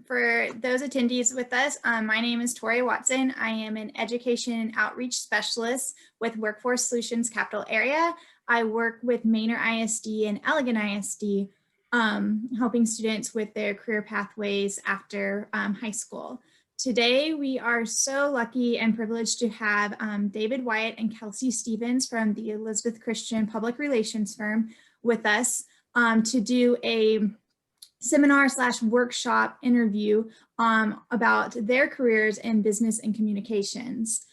For those attendees with us, my name is Torie Watson. I am an education and outreach specialist with Workforce Solutions Capital Area. I work with Manor ISD and Elegant ISD, helping students with their career pathways after high school. Today, we are so lucky and privileged to have David Wyatt and Kelsey Stevens from the Elizabeth Christian Public Relations firm with us to do a seminar/workshop interview about their careers in business and communications.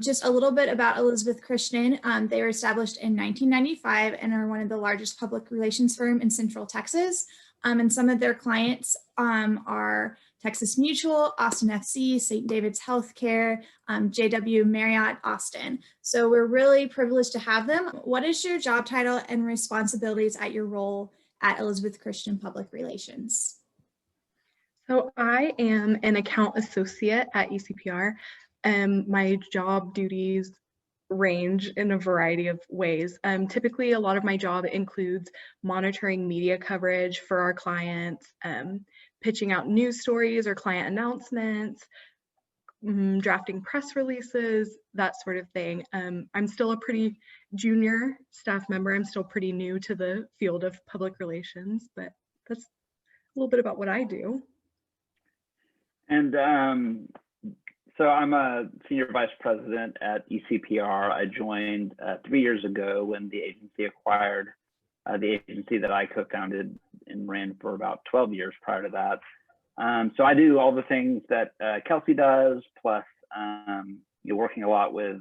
Just a little bit about Elizabeth Christian. They were established in 1995 and are one of the largest public relations firm in Central Texas. And some of their clients are Texas Mutual, Austin FC, St. David's Healthcare, JW Marriott, Austin. So we're really privileged to have them. What is your job title and responsibilities at your role at Elizabeth Christian Public Relations? So I am an account associate at ECPR. My job duties range in a variety of ways. Typically, a lot of my job includes monitoring media coverage for our clients, pitching out news stories or client announcements, drafting press releases, that sort of thing. I'm still a pretty junior staff member. I'm still pretty new to the field of public relations, but that's a little bit about what I do. And so I'm a senior vice president at ECPR. I joined 3 years ago when the agency acquired the agency that I co-founded and ran for about 12 years prior to that. So I do all the things that Kelsey does, plus you're working a lot with,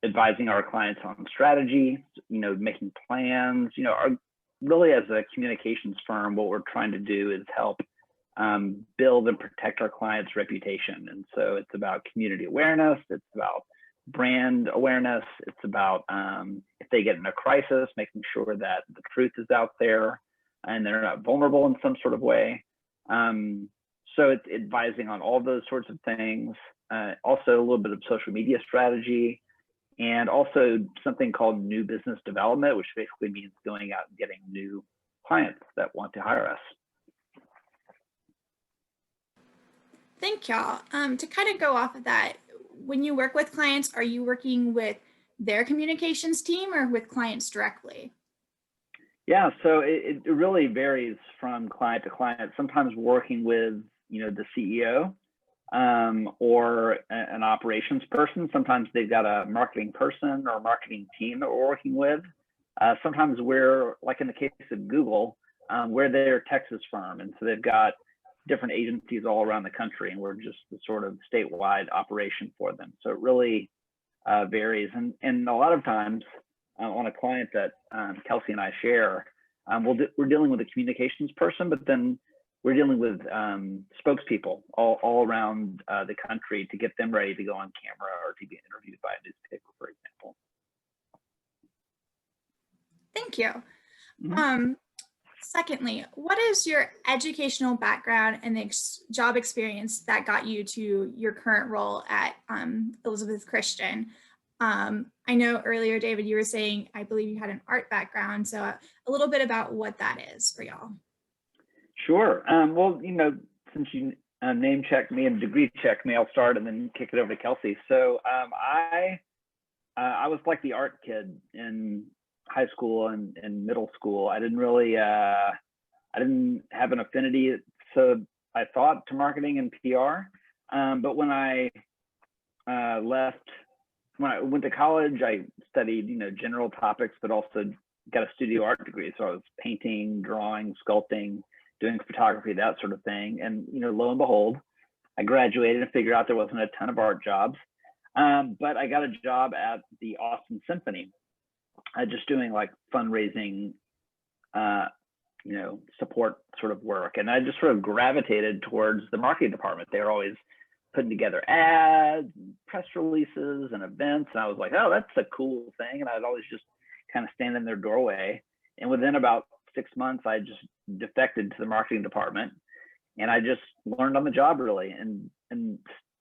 advising our clients on strategy, making plans. Really as a communications firm, what we're trying to do is help build and protect our clients' reputation. And so it's about community awareness, it's about brand awareness, it's about if they get in a crisis, making sure that the truth is out there and they're not vulnerable in some sort of way. So it's advising on all those sorts of things. Also a little bit of social media strategy, and also something called new business development, which basically means going out and getting new clients that want to hire us. Thank y'all. To kind of go off of that, when you work with clients, are you working with their communications team or with clients directly? Yeah, so it really varies from client to client. Sometimes working with the CEO or an operations person. Sometimes they've got a marketing person or a marketing team that we're working with. Sometimes we're, like in the case of Google, we're their Texas firm, and so they've got different agencies all around the country, and we're just the sort of statewide operation for them. So it really varies, and a lot of times on a client that Kelsey and I share, we're dealing with a communications person, but then we're dealing with spokespeople all around the country to get them ready to go on camera or to be interviewed by a newspaper, for example. Thank you. Mm-hmm. Secondly, what is your educational background and the job experience that got you to your current role at Elizabeth Christian? I know earlier, David, you were saying, I believe you had an art background. So a little bit about what that is for y'all. Sure. Well, since you name checked me and degree checked me, I'll start and then kick it over to Kelsey. So I was like the art kid in high school and middle school. I didn't really, I didn't have an affinity, so I thought, to marketing and PR. But when I when I went to college, I studied, general topics, but also got a studio art degree. So I was painting, drawing, sculpting, doing photography, that sort of thing. And, lo and behold, I graduated and figured out there wasn't a ton of art jobs. But I got a job at the Austin Symphony, just doing like fundraising, support sort of work. And I just sort of gravitated towards the marketing department. They were always putting together ads, press releases, and events. And I was like, oh, that's a cool thing. And I'd always just kind of stand in their doorway. And within about 6 months, I just defected to the marketing department. And I just learned on the job, really, and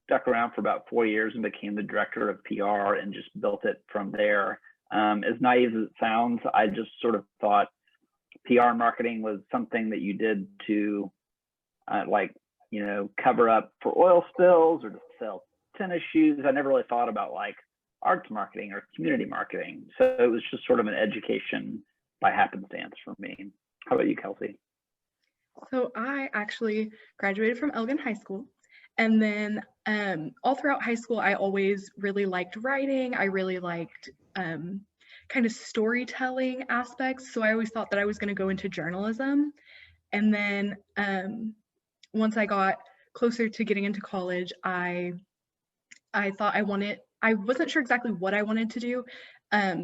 stuck around for about 4 years and became the director of PR and just built it from there. As naive as it sounds, I just sort of thought PR marketing was something that you did to like, you know, cover up for oil spills or to sell tennis shoes. I never really thought about like arts marketing or community marketing. So it was just sort of an education by happenstance for me. How about you, Kelsey? So I actually graduated from Elgin High School. And then all throughout high school, I always really liked writing. I really liked kind of storytelling aspects. So I always thought that I was going to go into journalism. And then once I got closer to getting into college, I thought I wasn't sure exactly what I wanted to do.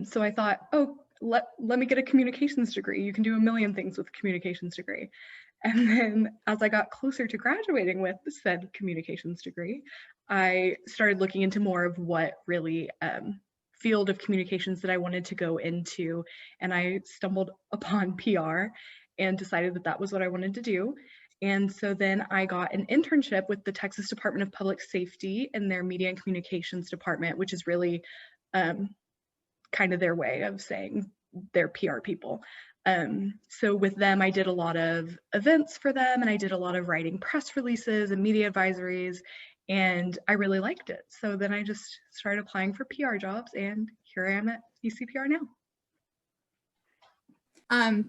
So I thought, oh, let me get a communications degree. You can do a million things with a communications degree. And then as I got closer to graduating with the said communications degree, I started looking into more of what really field of communications that I wanted to go into. And I stumbled upon PR and decided that that was what I wanted to do. And so then I got an internship with the Texas Department of Public Safety in their Media and Communications department, which is really kind of their way of saying they're PR people. So with them, I did a lot of events for them, and I did a lot of writing press releases and media advisories, and I really liked it. So then I just started applying for PR jobs, and here I am at ECPR now.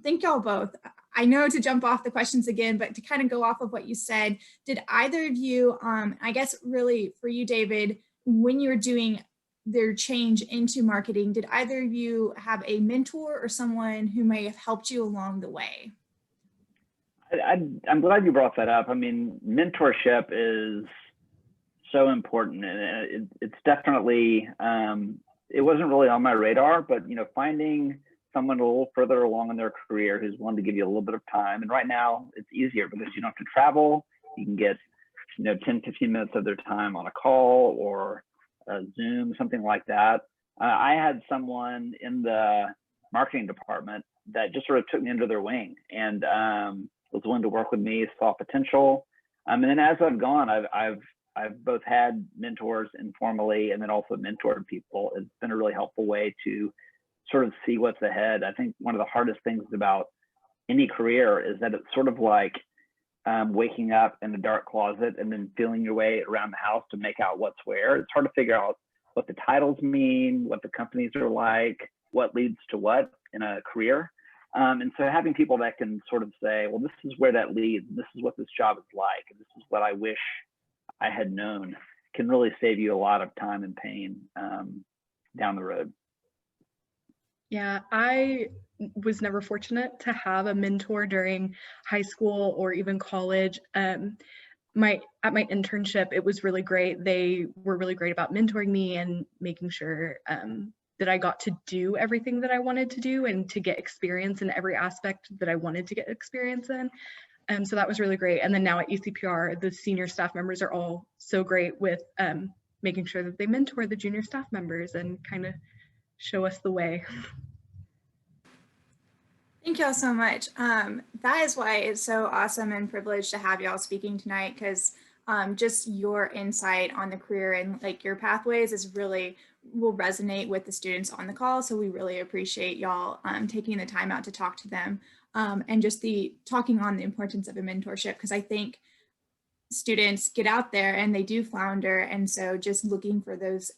Thank y'all both. I know to jump off the questions again, but to kind of go off of what you said, did either of you, I guess really for you, David, when you were doing their change into marketing, did either of you have a mentor or someone who may have helped you along the way? I'm glad you brought that up. I mean, mentorship is so important, and it's definitely, it wasn't really on my radar, but, you know, finding someone a little further along in their career who's willing to give you a little bit of time. And right now it's easier because you don't have to travel. You can get, you know, 10, 15 minutes of their time on a call or a Zoom, something like that. I had someone in the marketing department that just sort of took me under their wing and was willing to work with me, saw potential. And then as I've gone, I've both had mentors informally and then also mentored people. It's been a really helpful way to sort of see what's ahead. I think one of the hardest things about any career is that it's sort of like waking up in a dark closet and then feeling your way around the house to make out what's where. It's hard to figure out what the titles mean, what the companies are like, what leads to what in a career. And so having people that can sort of say, well, this is where that leads, this is what this job is like, and this is what I wish I had known, can really save you a lot of time and pain down the road. Yeah, I was never fortunate to have a mentor during high school or even college. At my internship, it was really great. They were really great about mentoring me and making sure that I got to do everything that I wanted to do and to get experience in every aspect that I wanted to get experience in. So that was really great. And then now at ECPR, the senior staff members are all so great with making sure that they mentor the junior staff members and kind of show us the way. Thank y'all so much. That is why it's so awesome and privileged to have y'all speaking tonight, because just your insight on the career and like your pathways is really will resonate with the students on the call. So we really appreciate y'all taking the time out to talk to them and just talking on the importance of a mentorship, because I think students get out there and they do flounder. And so just looking for those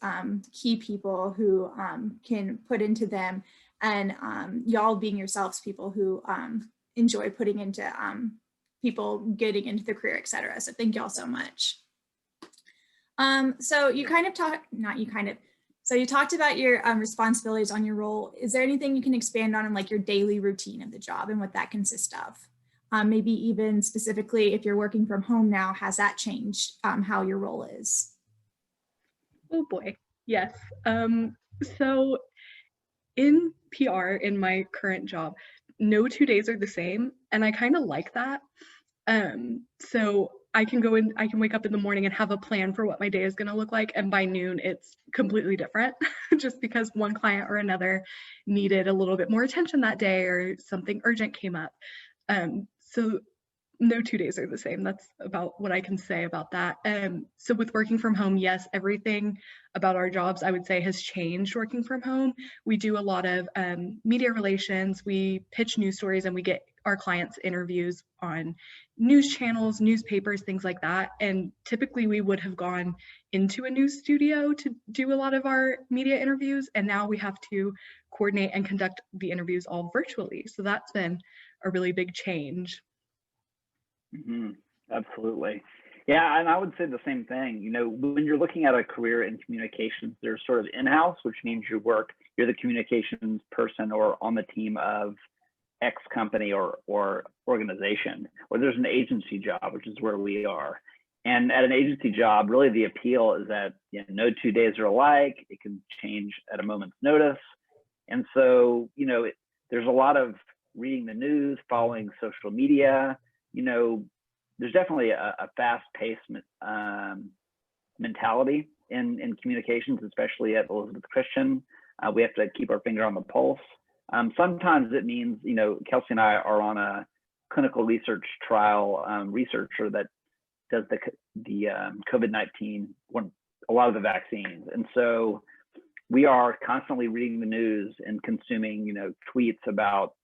key people who can put into them, and y'all being yourselves people who enjoy putting into people getting into the career, et cetera. So thank y'all so much. So you kind of so you talked about your responsibilities on your role. Is there anything you can expand on in like your daily routine of the job and what that consists of? Maybe even specifically if you're working from home now, has that changed how your role is? Oh boy, yes. So in PR, in my current job, no 2 days are the same, and I kind of like that. So I can wake up in the morning and have a plan for what my day is going to look like, and by noon it's completely different just because one client or another needed a little bit more attention that day or something urgent came up. So no 2 days are the same. That's about what I can say about that. So with working from home, yes, everything about our jobs, I would say, has changed working from home. We do a lot of media relations. We pitch news stories and we get our clients interviews on news channels, newspapers, things like that. And typically we would have gone into a news studio to do a lot of our media interviews. And now we have to coordinate and conduct the interviews all virtually. So that's been a really big change. Mm-hmm. Absolutely. Yeah, and I would say the same thing. You know, when you're looking at a career in communications, there's sort of in-house, which means you're the communications person or on the team of X company or organization, or there's an agency job, which is where we are. And at an agency job, really the appeal is that no 2 days are alike. It can change at a moment's notice. And so, there's a lot of reading the news, following social media. There's definitely a fast-paced mentality in communications, especially at Elizabeth Christian. We have to keep our finger on the pulse. Sometimes it means, Kelsey and I are on a clinical research trial researcher that does the COVID-19, a lot of the vaccines. And so we are constantly reading the news and consuming, tweets about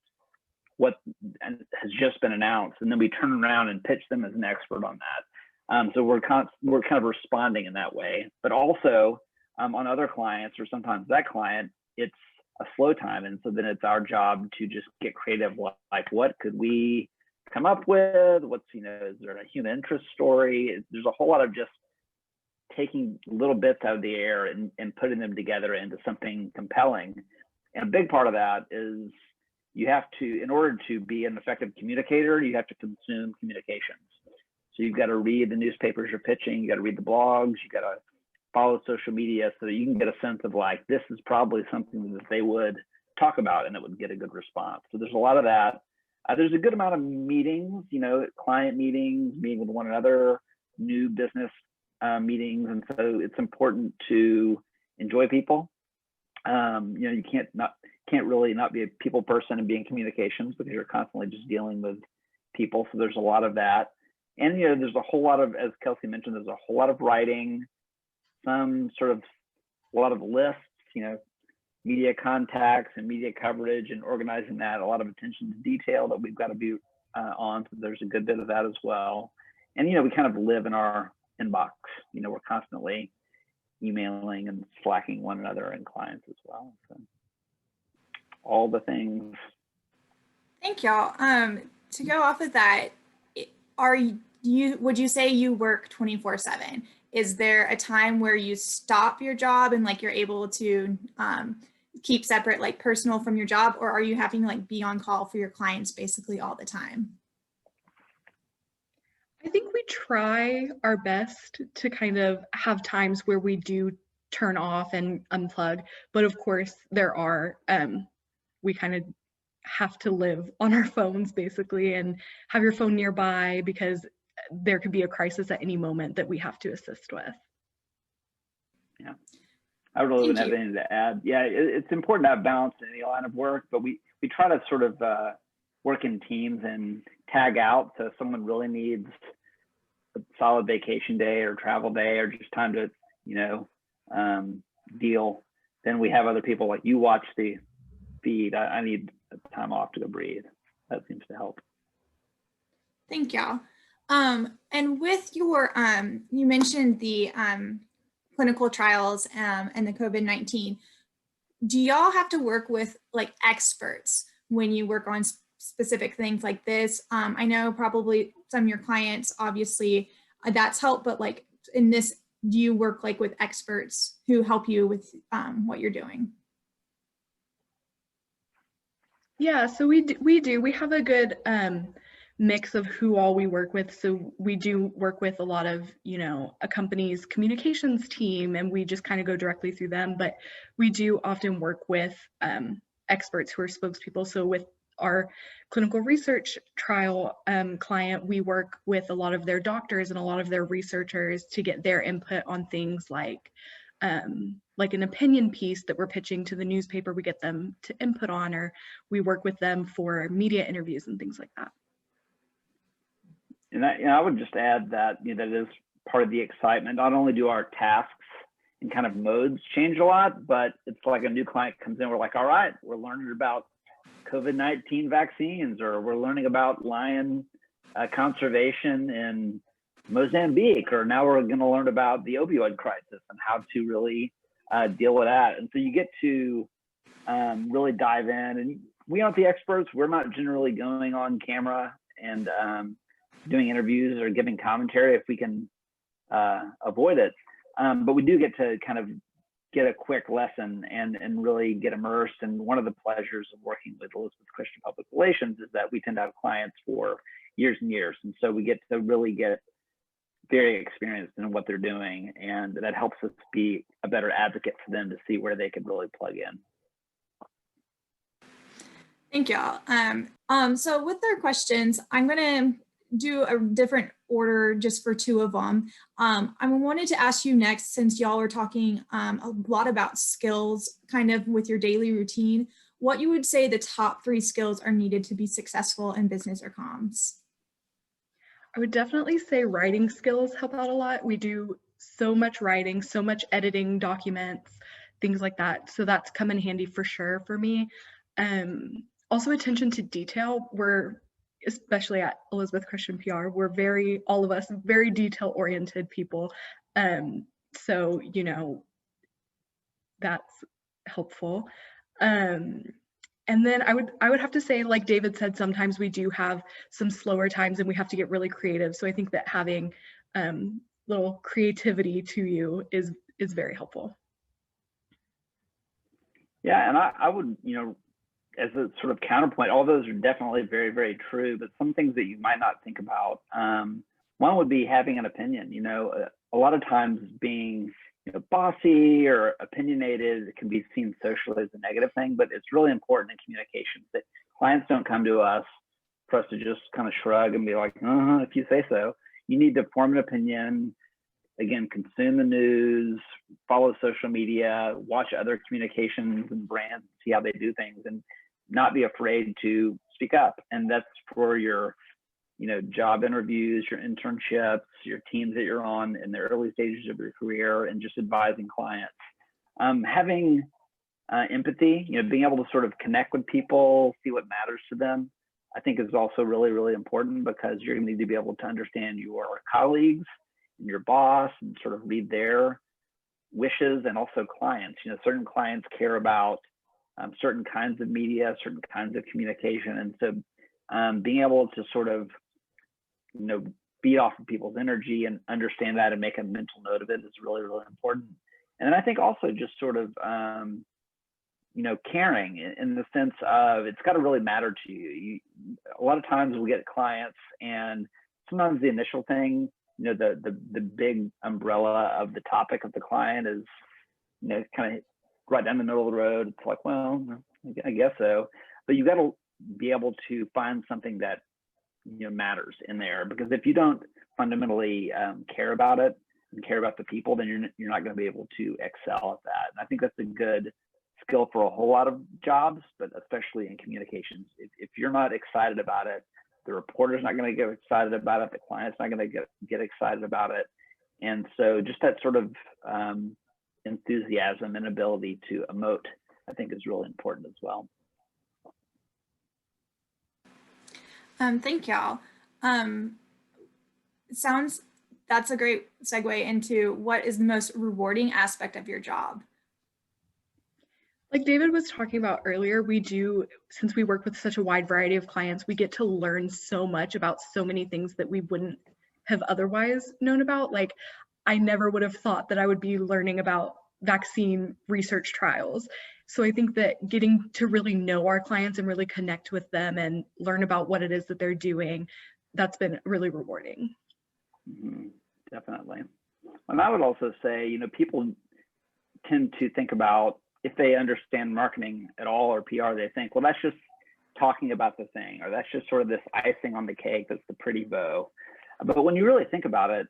what has just been announced, and then we turn around and pitch them as an expert on that. So we're kind of responding in that way, but also on other clients, or sometimes that client, it's a slow time, and so then it's our job to just get creative. Like, what could we come up with? What's is there a human interest story? There's a whole lot of just taking little bits out of the air and putting them together into something compelling. And a big part of that is you have to, in order to be an effective communicator, you have to consume communications. So you've got to read the newspapers you're pitching, you got to read the blogs, you got to follow social media so that you can get a sense of like, this is probably something that they would talk about and it would get a good response. So there's a lot of that. There's a good amount of meetings, client meetings, meeting with one another, new business meetings. And so it's important to enjoy people. You can't really not be a people person and be in communications because you're constantly just dealing with people. So there's a lot of that. And, there's a whole lot of, as Kelsey mentioned, there's a whole lot of writing, a lot of lists, media contacts and media coverage and organizing that, a lot of attention to detail that we've got to be on. So there's a good bit of that as well. And, we kind of live in our inbox, we're constantly emailing and slacking one another and clients as well. So all the things. Thank y'all. To go off of that, would you say you work 24/7? Is there a time where you stop your job and you're able to keep separate personal from your job, or are you having to be on call for your clients basically all the time? I think we try our best to kind of have times where we do turn off and unplug, but of course there are, we kind of have to live on our phones basically and have your phone nearby because there could be a crisis at any moment that we have to assist with. Yeah, I really wouldn't have anything to add. Yeah, it's important to have balance in any line of work, but we try to sort of work in teams and tag out. So if someone really needs a solid vacation day or travel day or just time to, deal, then we have other people like, you watch the feed. I need time off to go breathe. That seems to help. Thank y'all. And with your, you mentioned the clinical trials and the COVID-19, do y'all have to work with experts when you work on specific things like this? I know probably some of your clients, obviously that's helped, but in this, do you work with experts who help you with what you're doing? Yeah, so we do. We have a good mix of who all we work with. So we do work with a lot of, a company's communications team, and we just kind of go directly through them. But we do often work with experts who are spokespeople. So with our clinical research trial client, we work with a lot of their doctors and a lot of their researchers to get their input on things like an opinion piece that we're pitching to the newspaper. We get them to input on, or we work with them for media interviews and things like that. And I would just add that, that is part of the excitement. Not only do our tasks and kind of modes change a lot, but it's like a new client comes in, we're like, all right, we're learning about COVID-19 vaccines, or we're learning about lion conservation in Mozambique, or now we're going to learn about the opioid crisis and how to really deal with that. And so you get to really dive in, and we aren't the experts. We're not generally going on camera and doing interviews or giving commentary if we can avoid it. But we do get to kind of get a quick lesson and really get immersed. And one of the pleasures of working with Elizabeth Christian Public Relations is that we tend to have clients for years and years. And so we get to really get very experienced in what they're doing. And that helps us be a better advocate for them to see where they could really plug in. Thank y'all. So with their questions, I'm going to do a different order just for two of them. I wanted to ask you next, since y'all were talking a lot about skills kind of with your daily routine, what you would say the top 3 skills are needed to be successful in business or comms? I would definitely say writing skills help out a lot. We do so much writing, so much editing documents, things like that. So that's come in handy for sure for me. Also attention to detail. We're, especially at Elizabeth Christian PR, we're all of us, very detail oriented people. So, that's helpful. And then I would have to say, like David said, sometimes we do have some slower times and we have to get really creative. So I think that having little creativity to you is very helpful. Yeah, and I would, as a sort of counterpoint, all those are definitely very, very true, but some things that you might not think about. One would be having an opinion. A lot of times being bossy or opinionated, it can be seen socially as a negative thing, but it's really important in communications that clients don't come to us for us to just kind of shrug and be like, if you say so. You need to form an opinion, again, consume the news, follow social media, watch other communications and brands, see how they do things, and not be afraid to speak up. And that's for your job interviews, your internships, your teams that you're on in the early stages of your career, and just advising clients. Having empathy, being able to sort of connect with people, see what matters to them, I think is also really, really important, because you're going to need to be able to understand your colleagues and your boss and sort of read their wishes, and also clients. Certain clients care about certain kinds of media, certain kinds of communication. And so being able to sort of feed off of people's energy and understand that and make a mental note of it is really, really important. And then I think also just sort of, caring in the sense of it's got to really matter to you. A lot of times we get clients, and sometimes the initial thing, the big umbrella of the topic of the client is, kind of right down the middle of the road. It's like, well, I guess so. But you got to be able to find something that matters in there, because if you don't fundamentally care about it and care about the people, then you're not going to be able to excel at that. And I think that's a good skill for a whole lot of jobs, but especially in communications. If you're not excited about it, the reporter's not going to get excited about it, the client's not going to get excited about it. And so just that sort of enthusiasm and ability to emote, I think, is really important as well. Thank y'all. That's a great segue into what is the most rewarding aspect of your job. Like David was talking about earlier, since we work with such a wide variety of clients, we get to learn so much about so many things that we wouldn't have otherwise known about. Like, I never would have thought that I would be learning about vaccine research trials. So I think that getting to really know our clients and really connect with them and learn about what it is that they're doing, that's been really rewarding. Mm-hmm. Definitely. And I would also say, people tend to think about, if they understand marketing at all or PR, they think, well, that's just talking about the thing, or that's just sort of this icing on the cake, that's the pretty bow. But when you really think about it,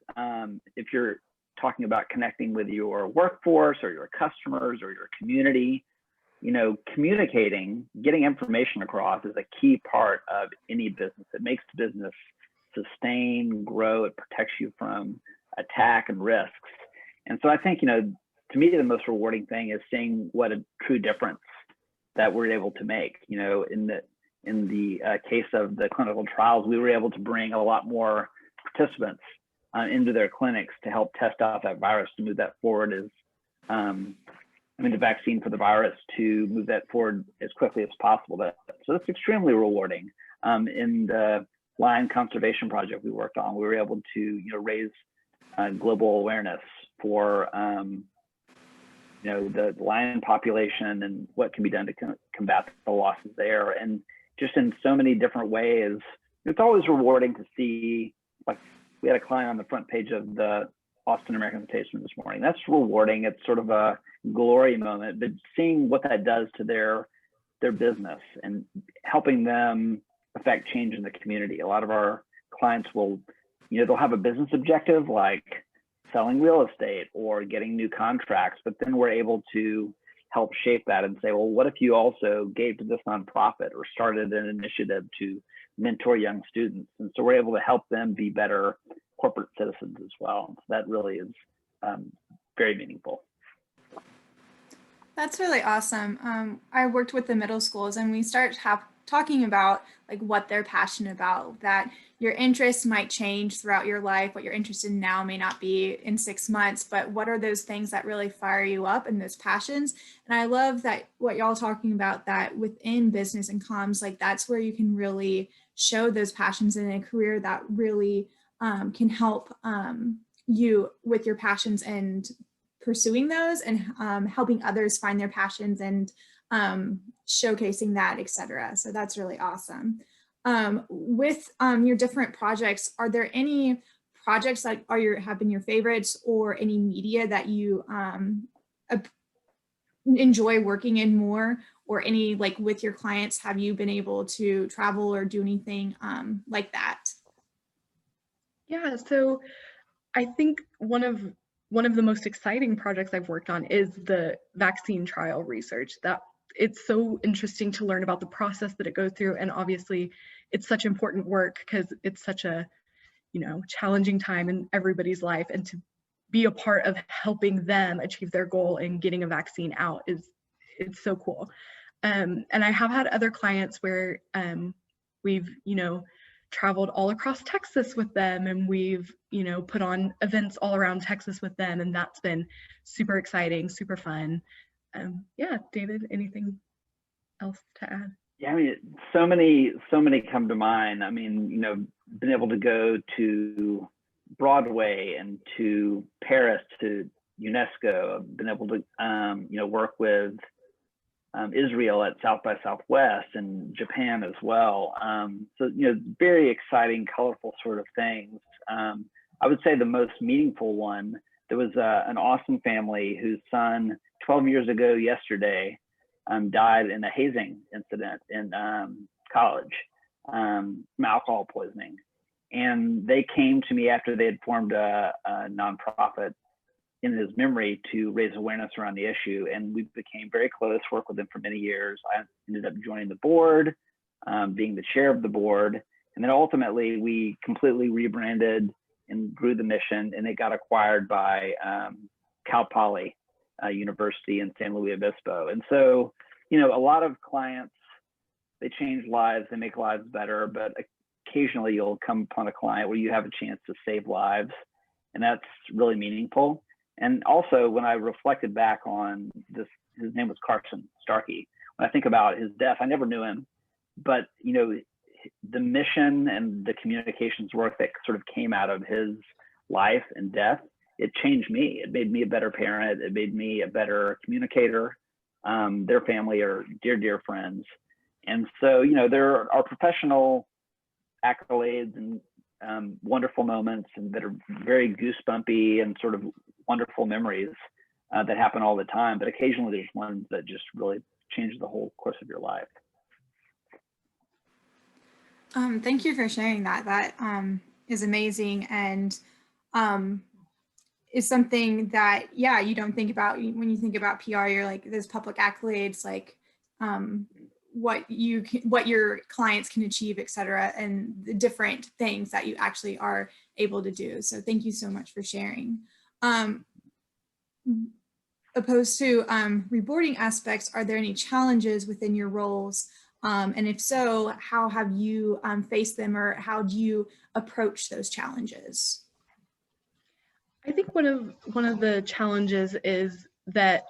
if you're talking about connecting with your workforce or your customers or your community, communicating, getting information across is a key part of any business. It makes the business sustain, grow. It protects you from attack and risks. And so I think, to me, the most rewarding thing is seeing what a true difference that we're able to make. In the case of the clinical trials, we were able to bring a lot more participants into their clinics to help test out that virus, to move that forward the vaccine for the virus, to move that forward as quickly as possible. So that's extremely rewarding. In the lion conservation project we worked on, we were able to raise global awareness for the lion population and what can be done to combat the losses there. And just in so many different ways, it's always rewarding to see, like we had a client on the front page of the Austin American Statesman this morning. That's rewarding. It's sort of a glory moment, but seeing what that does to their business and helping them affect change in the community. A lot of our clients will, they'll have a business objective like selling real estate or getting new contracts, but then we're able to help shape that and say, well, what if you also gave to this nonprofit or started an initiative to mentor young students? And so we're able to help them be better corporate citizens as well. So that really is very meaningful. That's really awesome. I worked with the middle schools, and we start talking about like what they're passionate about, that your interests might change throughout your life. What you're interested in now may not be in 6 months, but what are those things that really fire you up and those passions? And I love that what y'all talking about, that within business and comms, like that's where you can really show those passions in a career that really can help you with your passions and pursuing those, and helping others find their passions and showcasing that, etc. So that's really awesome. With your different projects, are there any projects that have been your favorites, or any media that you enjoy working in more, or any, like with your clients, have you been able to travel or do anything like that? Yeah, so I think one of the most exciting projects I've worked on is the vaccine trial research. That it's so interesting to learn about the process that it goes through, and obviously it's such important work because it's such a challenging time in everybody's life, and to be a part of helping them achieve their goal and getting a vaccine out it's so cool. And I have had other clients where we've traveled all across Texas with them, and we've put on events all around Texas with them, and that's been super exciting, super fun. Yeah, David, anything else to add? Yeah, so many come to mind. Been able to go to Broadway and to Paris, to UNESCO. I've been able to work with Israel at South by Southwest, and Japan as well. So very exciting, colorful sort of things. I would say the most meaningful one, there was an awesome family whose son 12 years ago yesterday died in a hazing incident in college from alcohol poisoning. And they came to me after they had formed a nonprofit in his memory to raise awareness around the issue. And we became very close, worked with them for many years. I ended up joining the board, being the chair of the board. And then ultimately we completely rebranded and grew the mission, and it got acquired by Cal Poly University in San Luis Obispo. And so, a lot of clients, they change lives, they make lives better, but occasionally you'll come upon a client where you have a chance to save lives, and that's really meaningful. And also, when I reflected back on this, his name was Carson Starkey. When I think about his death, I never knew him, but the mission and the communications work that sort of came out of his life and death, it changed me. It made me a better parent. It made me a better communicator. Their family are dear, dear friends. And so, there are professional accolades and wonderful moments, and that are very goosebumpy and sort of wonderful memories that happen all the time. But occasionally there's ones that just really change the whole course of your life. Thank you for sharing that. That is amazing, and is something that, you don't think about when you think about PR. You're like, those public accolades, like what your clients can achieve, et cetera, and the different things that you actually are able to do. So thank you so much for sharing. Opposed to reboarding aspects, are there any challenges within your roles? And if so, how have you faced them, or how do you approach those challenges? I think one of the challenges is that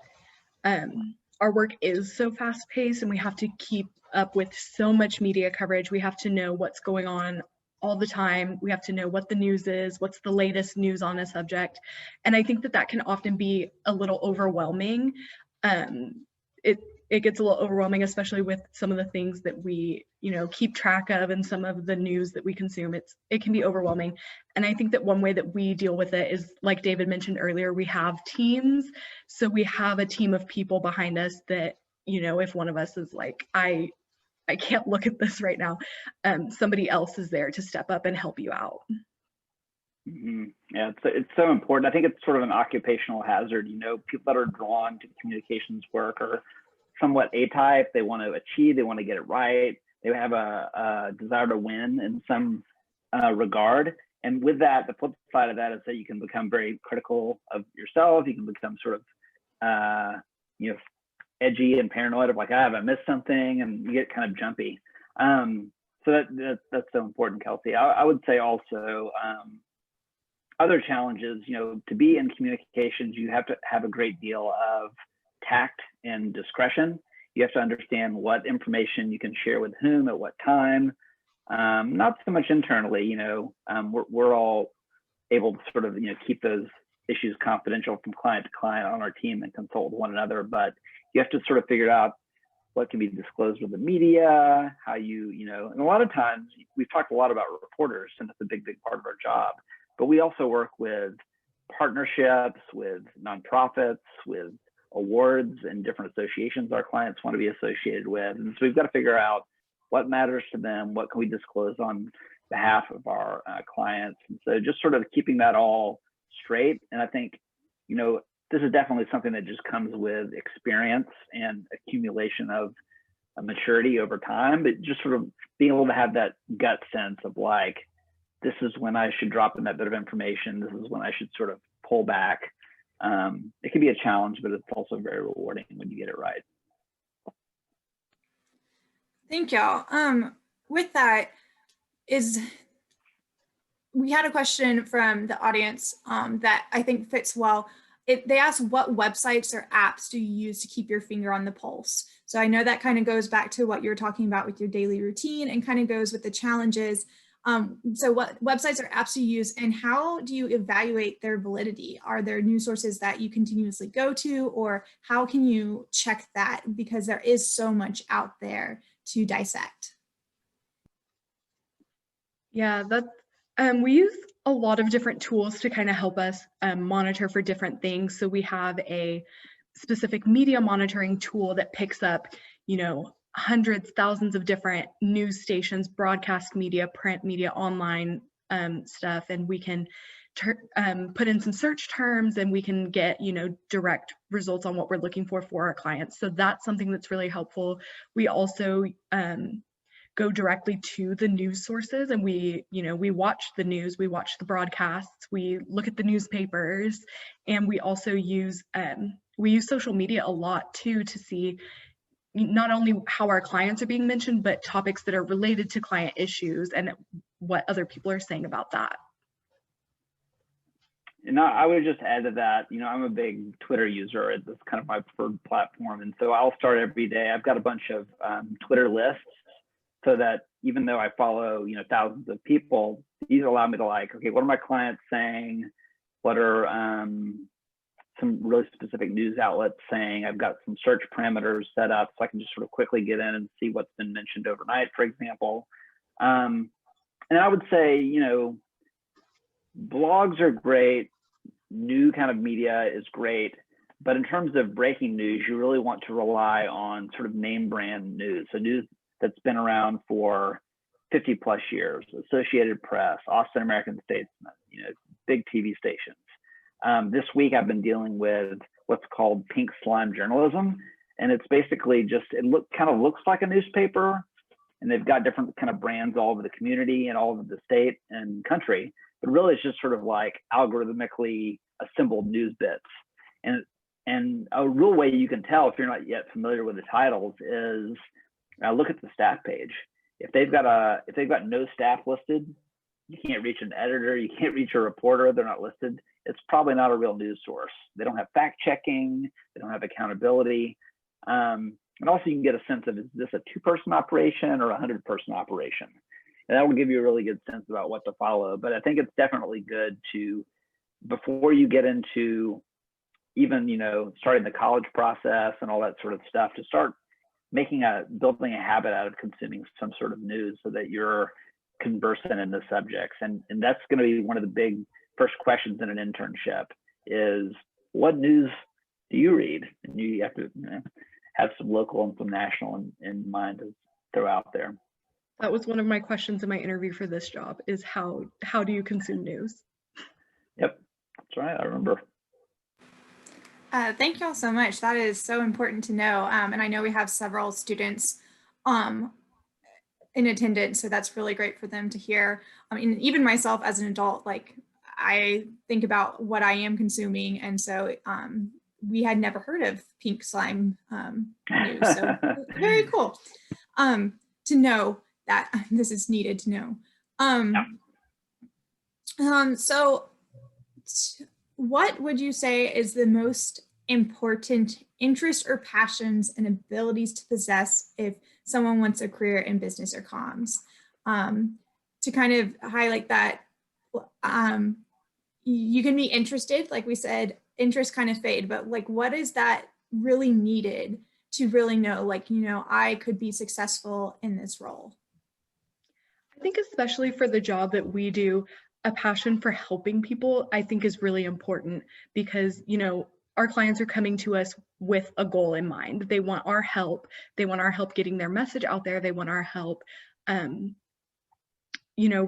our work is so fast paced and we have to keep up with so much media coverage. We have to know what's going on all the time. We have to know what the news is, what's the latest news on a subject. And I think that can often be a little overwhelming. It gets a little overwhelming, especially with some of the things that we, keep track of and some of the news that we consume. It can be overwhelming. And I think that one way that we deal with it is, like David mentioned earlier, we have teams. So we have a team of people behind us that, if one of us is like, I can't look at this right now, somebody else is there to step up and help you out. Mm-hmm. Yeah, it's so important. I think it's sort of an occupational hazard. People that are drawn to communications work are somewhat A-type. They want to achieve, they want to get it right. They have a desire to win in some regard. And with that, the flip side of that is that you can become very critical of yourself. You can become sort of, edgy and paranoid of like, have I missed something? And you get kind of jumpy. So that's so important, Kelsey. I would say also, other challenges, to be in communications, you have to have a great deal of tact and discretion. You have to understand what information you can share with whom at what time. Not so much internally, we're all able to sort of, keep those issues confidential from client to client on our team and consult with one another, but you have to sort of figure out what can be disclosed with the media, how and a lot of times we've talked a lot about reporters, and that's a big part of our job, but we also work with partnerships, with nonprofits, with awards and different associations our clients want to be associated with. And so we've got to figure out what matters to them, what can we disclose on behalf of our clients. And so just sort of keeping that all straight. And I think, this is definitely something that just comes with experience and accumulation of a maturity over time, but just sort of being able to have that gut sense of like, this is when I should drop in that bit of information. This is when I should sort of pull back. It can be a challenge, but it's also very rewarding when you get it right. Thank y'all. With that, we had a question from the audience that I think fits well. They asked, what websites or apps do you use to keep your finger on the pulse? So I know that kind of goes back to what you're talking about with your daily routine and kind of goes with the challenges. So what websites or apps do you use, and how do you evaluate their validity? Are there news sources that you continuously go to, or how can you check that? Because there is so much out there to dissect. Yeah, we use a lot of different tools to kind of help us monitor for different things. So we have a specific media monitoring tool that picks up, hundreds, thousands of different news stations, broadcast media, print media, online stuff, and we can put in some search terms and we can get, direct results on what we're looking for our clients. So that's something that's really helpful. We also go directly to the news sources, and we watch the news, we watch the broadcasts, we look at the newspapers, and we also use social media a lot too to see not only how our clients are being mentioned, but topics that are related to client issues and what other people are saying about that. And I would just add to that, I'm a big Twitter user. It's kind of my preferred platform. And so I'll start every day. I've got a bunch of Twitter lists, so that even though I follow, thousands of people, these allow me to like, okay, what are my clients saying? What are some really specific news outlets saying? I've got some search parameters set up so I can just sort of quickly get in and see what's been mentioned overnight, for example. And I would say, blogs are great. New kind of media is great. But in terms of breaking news, you really want to rely on sort of name brand news. So news that's been around for 50 plus years, Associated Press, Austin American-Statesman, big TV stations. This week I've been dealing with what's called pink slime journalism. And it's basically just, kind of looks like a newspaper, and they've got different kind of brands all over the community and all over the state and country, but really it's just sort of like algorithmically assembled news bits. And a real way you can tell if you're not yet familiar with the titles is look at the staff page. If they've got no staff listed, you can't reach an editor, you can't reach a reporter, they're not listed. It's probably not a real news source. They don't have fact checking, they don't have accountability. And also you can get a sense of, is this a 2-person operation or a 100-person operation? And that will give you a really good sense about what to follow. But I think it's definitely good to, before you get into even, starting the college process and all that sort of stuff, to start building a habit out of consuming some sort of news so that you're conversant in the subjects. And that's going to be one of the big first questions in an internship is, what news do you read? And you have to have some local and some national in mind to throw out there. That was one of my questions in my interview for this job, is how do you consume news? Yep, that's right, I remember. Thank you all so much. That is so important to know. And I know we have several students in attendance, so that's really great for them to hear. I mean, even myself as an adult, like, I think about what I am consuming. And so we had never heard of pink slime news. So very cool to know that this is needed to know. So what would you say is the most important interest or passions and abilities to possess if someone wants a career in business or comms? To kind of highlight that, you can be interested, like we said, interests kind of fade, but like, what is that really needed to really know, like, I could be successful in this role? I think especially for the job that we do, a passion for helping people, I think, is really important, because, our clients are coming to us with a goal in mind. They want our help. They want our help getting their message out there. They want our help,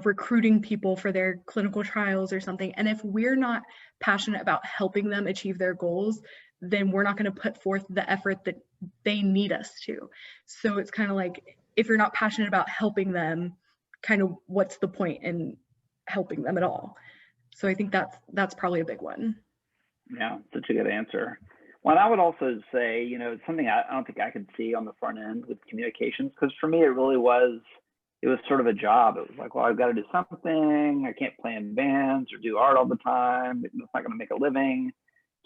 recruiting people for their clinical trials or something. And if we're not passionate about helping them achieve their goals, then we're not going to put forth the effort that they need us to. So it's kind of like, if you're not passionate about helping them, kind of what's the point in helping them at all? So I think that's probably a big one. Yeah, such a good answer. Well, I would also say, it's something I don't think I could see on the front end with communications, because for me, it was sort of a job. It was like, well, I've got to do something. I can't play in bands or do art all the time. It's not going to make a living.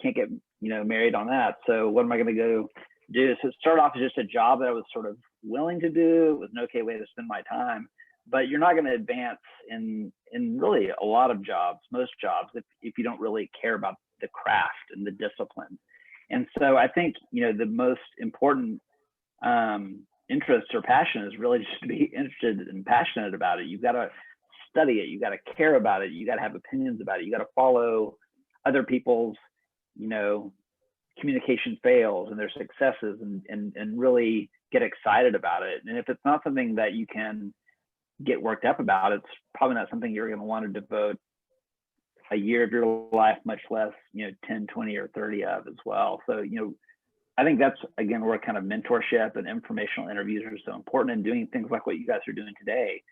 Can't get, married on that. So what am I going to go do? So it started off as just a job that I was sort of willing to do. It was an okay way to spend my time. But you're not going to advance in really a lot of jobs, most jobs, if you don't really care about the craft and the discipline. And so I think, the most important interest or passion is really just to be interested and passionate about it. You've got to study it. You got to care about it. You got to have opinions about it. You got to follow other people's, communication fails and their successes, and really get excited about it. And if it's not something that you can get worked up about, it's probably not something you're going to want to devote a year of your life, much less, 10, 20, or 30 of as well. So, I think that's, again, where kind of mentorship and informational interviews are so important, and doing things like what you guys are doing today.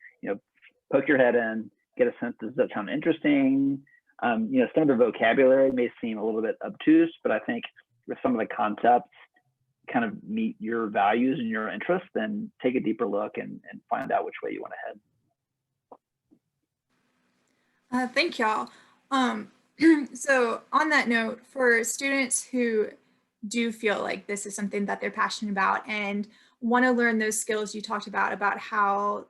Poke your head in, get a sense, does that sound interesting? Some of the vocabulary may seem a little bit obtuse, but I think with some of the concepts kind of meet your values and your interests, then take a deeper look and find out which way you want to head. Thank y'all. So on that note, for students who do feel like this is something that they're passionate about and want to learn those skills you talked about how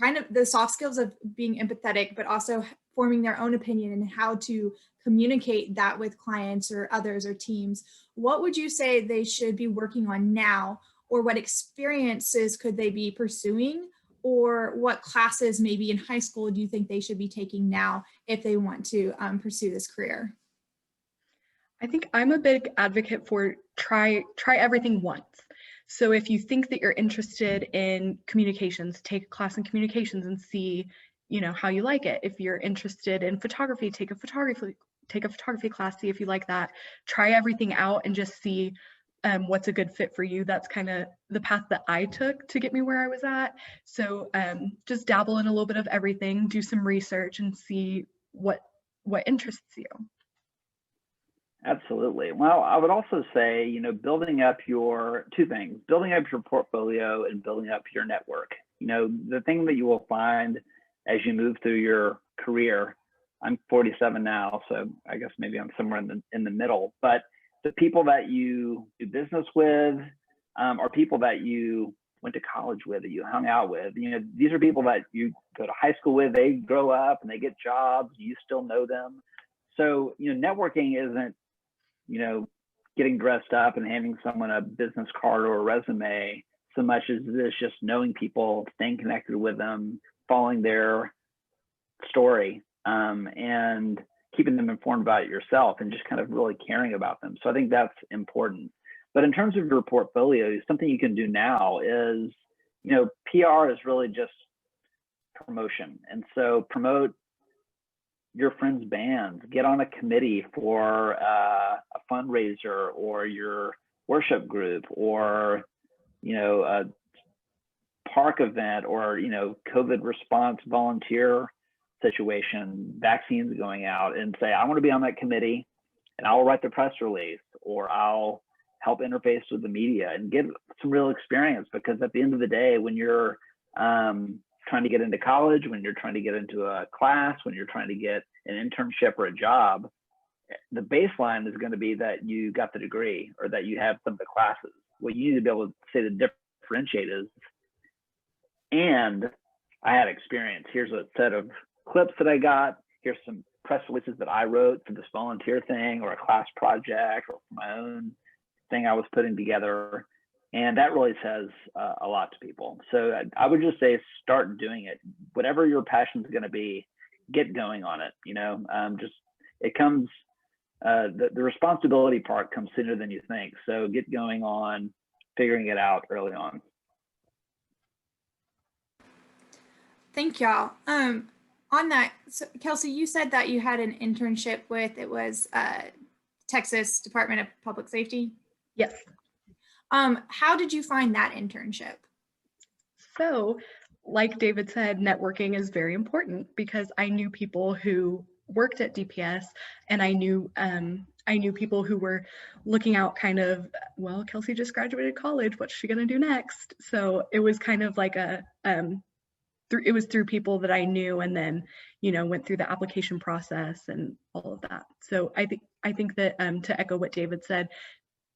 kind of the soft skills of being empathetic, but also forming their own opinion and how to communicate that with clients or others or teams, what would you say they should be working on now, or what experiences could they be pursuing, or what classes maybe in high school do you think they should be taking now if they want to pursue this career? I think I'm a big advocate for try everything once. So if you think that you're interested in communications, take a class in communications and see, how you like it. If you're interested in photography, take a photography class, see if you like that. Try everything out and just see what's a good fit for you. That's kind of the path that I took to get me where I was at. So just dabble in a little bit of everything, do some research and see what interests you. Absolutely. Well, I would also say, you know, building up your two things, building up your portfolio and building up your network. You know, the thing that you will find as you move through your career, I'm 47 now, so I guess maybe I'm somewhere in the middle, but the people that you do business with are people that you went to college with, that you hung out with. You know, these are people that you go to high school with, they grow up and they get jobs, you still know them. So, you know, networking isn't, you know, getting dressed up and handing someone a business card or a resume so much as this just knowing people, staying connected with them, following their story, and keeping them informed about it yourself and just kind of really caring about them. So I think that's important. But in terms of your portfolio, something you can do now is, you know, PR is really just promotion. And so promote your friends' bands, get on a committee for a fundraiser or your worship group or, you know, a park event or, you know, COVID response volunteer situation, vaccines going out, and say, I want to be on that committee and I'll write the press release or I'll help interface with the media and get some real experience. Because at the end of the day, when you're trying to get into college, when you're trying to get into a class, when you're trying to get an internship or a job, the baseline is going to be that you got the degree or that you have some of the classes. What you need to be able to say to differentiate is, and I had experience. Here's a set of clips that I got. Here's some press releases that I wrote for this volunteer thing or a class project or my own thing I was putting together. And that really says a lot to people. So I would just say, start doing it. Whatever your passion is going to be, get going on it. You know, just it comes, the responsibility part comes sooner than you think. So get going on figuring it out early on. Thank y'all. On that, so Kelsey, you said that you had an internship with, it was Texas Department of Public Safety. Yes. How did you find that internship? So, like David said, networking is very important because I knew people who worked at DPS and I knew people who were looking out kind of, well, Kelsey just graduated college, what's she gonna do next? So it was kind of like it was through people that I knew and then, you know, went through the application process and all of that. So I think that to echo what David said,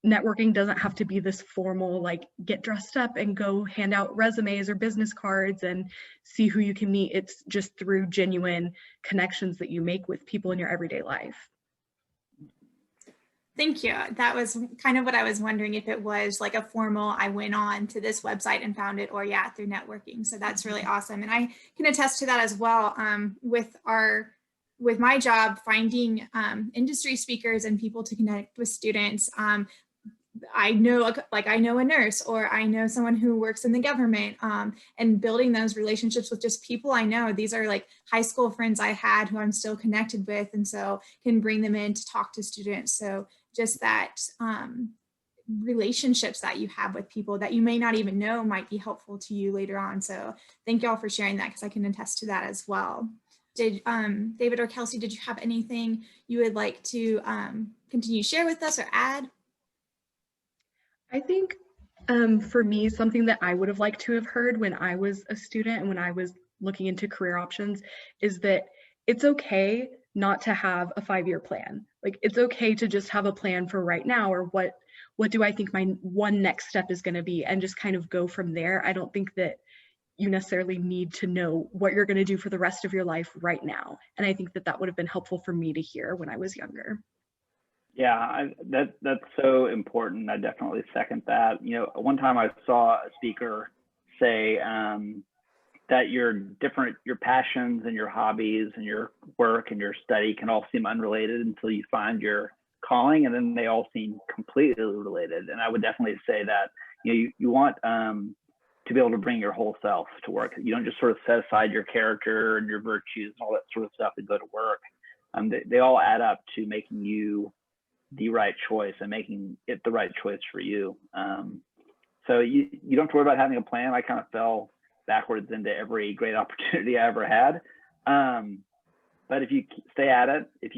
networking doesn't have to be this formal, like get dressed up and go hand out resumes or business cards and see who you can meet. It's just through genuine connections that you make with people in your everyday life. Thank you. That was kind of what I was wondering, if it was like a formal, I went on to this website and found it, or yeah, through networking. So that's really awesome. And I can attest to that as well with my job, finding industry speakers and people to connect with students. I know a nurse, or I know someone who works in the government, and building those relationships with just people I know. These are like high school friends I had who I'm still connected with, and so can bring them in to talk to students. So just that relationships that you have with people that you may not even know might be helpful to you later on. So thank y'all for sharing that, because I can attest to that as well. Did David or Kelsey, did you have anything you would like to continue to share with us or add? I think for me, something that I would have liked to have heard when I was a student and when I was looking into career options is that it's okay not to have a 5-year plan. Like, it's okay to just have a plan for right now, or what do I think my one next step is going to be, and just kind of go from there. I don't think that you necessarily need to know what you're going to do for the rest of your life right now. And I think that that would have been helpful for me to hear when I was younger. Yeah, that's so important. I definitely second that. You know, one time I saw a speaker say that your passions and your hobbies and your work and your study can all seem unrelated until you find your calling, and then they all seem completely related. And I would definitely say that, you know, you want to be able to bring your whole self to work. You don't just sort of set aside your character and your virtues and all that sort of stuff and go to work. They all add up to making you the right choice and making it the right choice for you. So you don't have to worry about having a plan. I kind of fell backwards into every great opportunity I ever had. But if you stay at it, if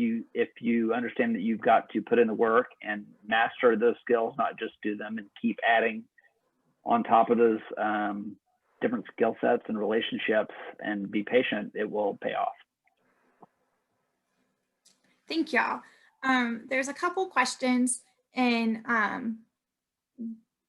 you understand that you've got to put in the work and master those skills, not just do them, and keep adding on top of those different skill sets and relationships, and be patient, it will pay off. Thank y'all. There's a couple questions, and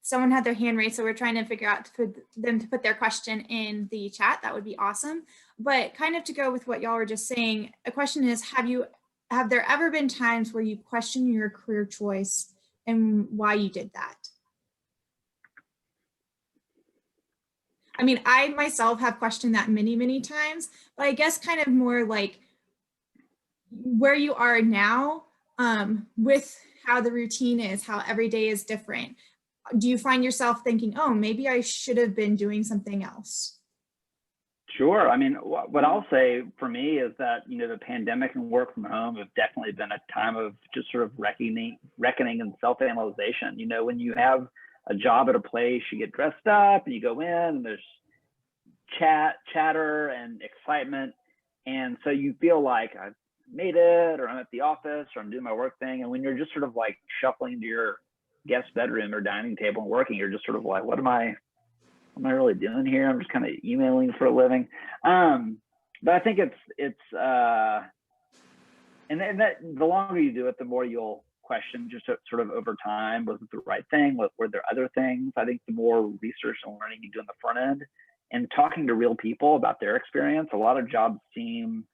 someone had their hand raised, so we're trying to figure out for them to put their question in the chat. That would be awesome. But kind of to go with what y'all were just saying, a question is, have there ever been times where you question your career choice and why you did that? I mean, I myself have questioned that many, many times, but I guess kind of more like where you are now, with how the routine is, how every day is different. Do you find yourself thinking, oh, maybe I should have been doing something else? Sure. I mean, what I'll say for me is that, the pandemic and work from home have definitely been a time of just sort of reckoning and self-analyzation. When you have a job at a place, you get dressed up and you go in and there's chatter and excitement. And so you feel like I've made it, or I'm at the office, or I'm doing my work thing. And when you're just sort of like shuffling into your guest bedroom or dining table and working, you're just sort of like, what am I really doing here? I'm just kind of emailing for a living. But I think it's and that the longer you do it, the more you'll question just sort of over time, was it the right thing? Were there other things? I think the more research and learning you do on the front end and talking to real people about their experience, a lot of jobs seem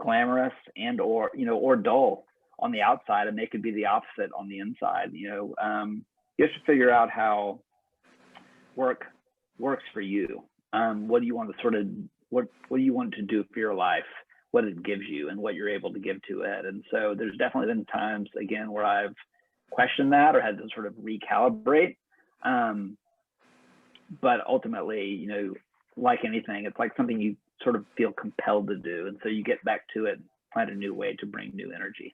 glamorous and or dull on the outside, and they could be the opposite on the inside. You have to figure out how work works for you. What do you want to do for your life, what it gives you, and what you're able to give to it. And so there's definitely been times, again, where I've questioned that or had to sort of recalibrate. But ultimately, like anything, it's like something you sort of feel compelled to do. And so you get back to it, find a new way to bring new energy.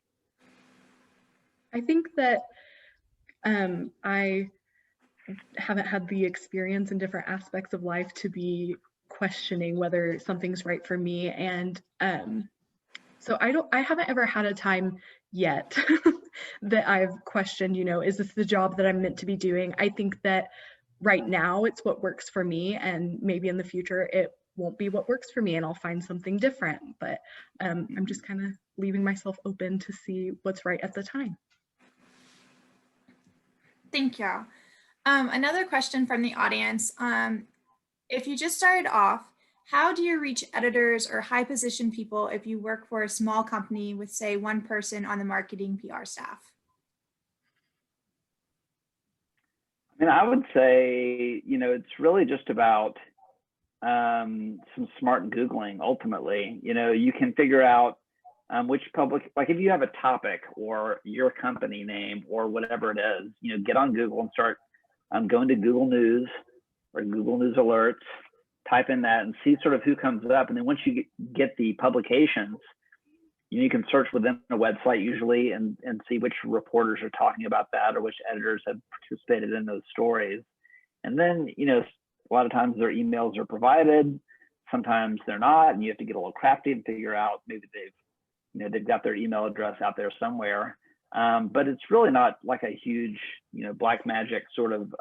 I think that I haven't had the experience in different aspects of life to be questioning whether something's right for me. And so I haven't ever had a time yet that I've questioned, is this the job that I'm meant to be doing? I think that right now it's what works for me, and maybe in the future it won't be what works for me and I'll find something different. But I'm just kind of leaving myself open to see what's right at the time. Thank you. Another question from the audience. If you just started off, how do you reach editors or high position people if you work for a small company with, say, one person on the marketing PR staff? I mean, I would say, it's really just about some smart Googling. Ultimately, you can figure out which public, like if you have a topic or your company name or whatever it is, get on Google and start going to Google News or Google News Alerts, type in that and see sort of who comes up. And then once you get the publications, you can search within a website usually and see which reporters are talking about that or which editors have participated in those stories. And then, a lot of times their emails are provided, sometimes they're not, and you have to get a little crafty and figure out maybe they've got their email address out there somewhere. But it's really not like a huge, black magic sort of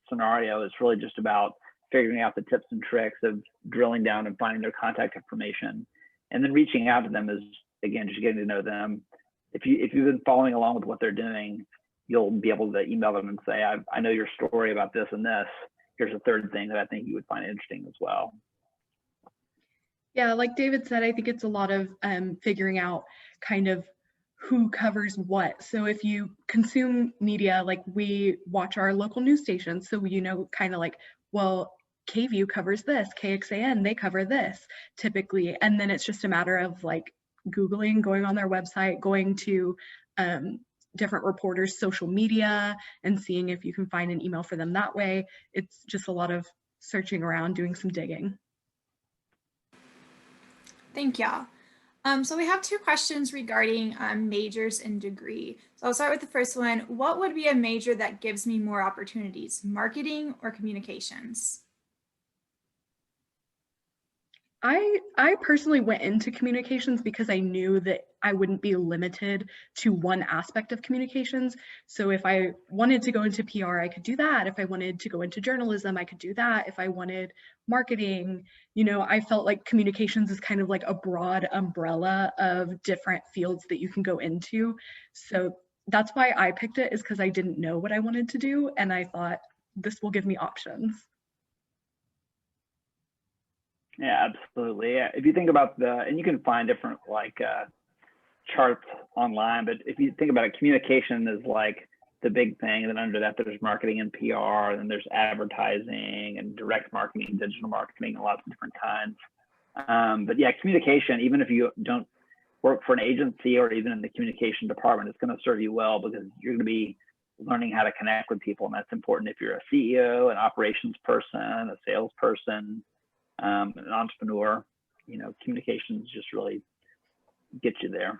scenario. It's really just about figuring out the tips and tricks of drilling down and finding their contact information, and then reaching out to them is, again, just getting to know them. If you've been following along with what they're doing, you'll be able to email them and say, I know your story about this and this. Here's a third thing that I think you would find interesting as well. Yeah, like David said, I think it's a lot of figuring out kind of who covers what. So if you consume media, like we watch our local news stations, so kind of like, well, KView covers this, KXAN, they cover this typically. And then it's just a matter of like Googling, going on their website, going to different reporters' social media and seeing if you can find an email for them that way. It's just a lot of searching around, doing some digging. Thank y'all. So we have two questions regarding majors and degree. So I'll start with the first one. What would be a major that gives me more opportunities, marketing or communications? I personally went into communications because I knew that I wouldn't be limited to one aspect of communications. So if I wanted to go into PR, I could do that. If I wanted to go into journalism, I could do that. If I wanted marketing, I felt like communications is kind of like a broad umbrella of different fields that you can go into. So that's why I picked it, is because I didn't know what I wanted to do. And I thought this will give me options. Yeah, absolutely. Yeah. If you think about and you can find different charts online, but if you think about it, communication is like the big thing. And then under that, there's marketing and PR, and then there's advertising and direct marketing, digital marketing, and lots of different kinds. But yeah, communication, even if you don't work for an agency or even in the communication department, it's going to serve you well because you're going to be learning how to connect with people. And that's important if you're a CEO, an operations person, a salesperson, an entrepreneur. Communications just really get you there.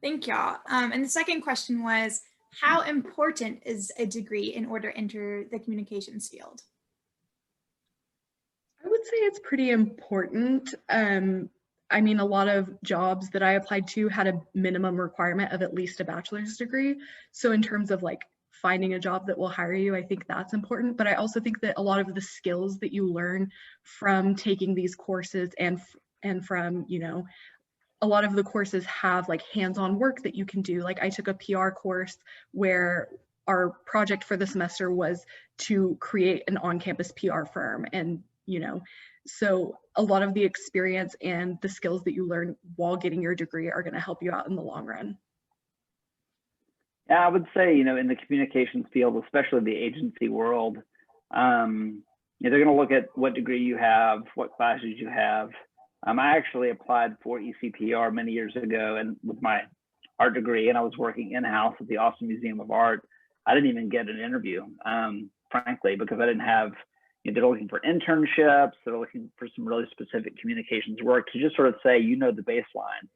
Thank y'all. And the second question was, how important is a degree in order to enter the communications field? I would say it's pretty important. I mean, a lot of jobs that I applied to had a minimum requirement of at least a bachelor's degree. So in terms of like finding a job that will hire you, I think that's important. But I also think that a lot of the skills that you learn from taking these courses and from, a lot of the courses have like hands-on work that you can do. Like I took a PR course where our project for the semester was to create an on-campus PR firm. And, so a lot of the experience and the skills that you learn while getting your degree are going to help you out in the long run. Yeah, I would say, in the communications field, especially the agency world, they're going to look at what degree you have, what classes you have. I actually applied for ECPR many years ago, and with my art degree, and I was working in-house at the Austin Museum of Art. I didn't even get an interview, frankly, because I didn't have, they're looking for internships, they're looking for some really specific communications work to just sort of say, the baseline.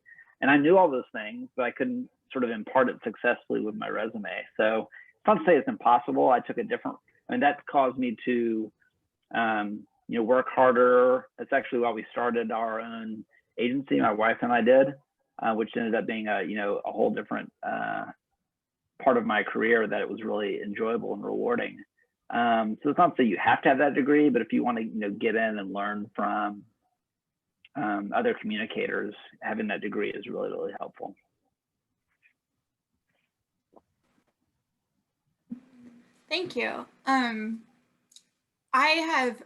And I knew all those things, but I couldn't sort of impart it successfully with my resume. So it's not to say it's impossible. I took a different, that caused me to, work harder. That's actually why we started our own agency, my wife and I did, which ended up being a whole different part of my career that it was really enjoyable and rewarding. So it's not to say you have to have that degree, but if you want to, get in and learn from other communicators, having that degree is really, really helpful. Thank you. I have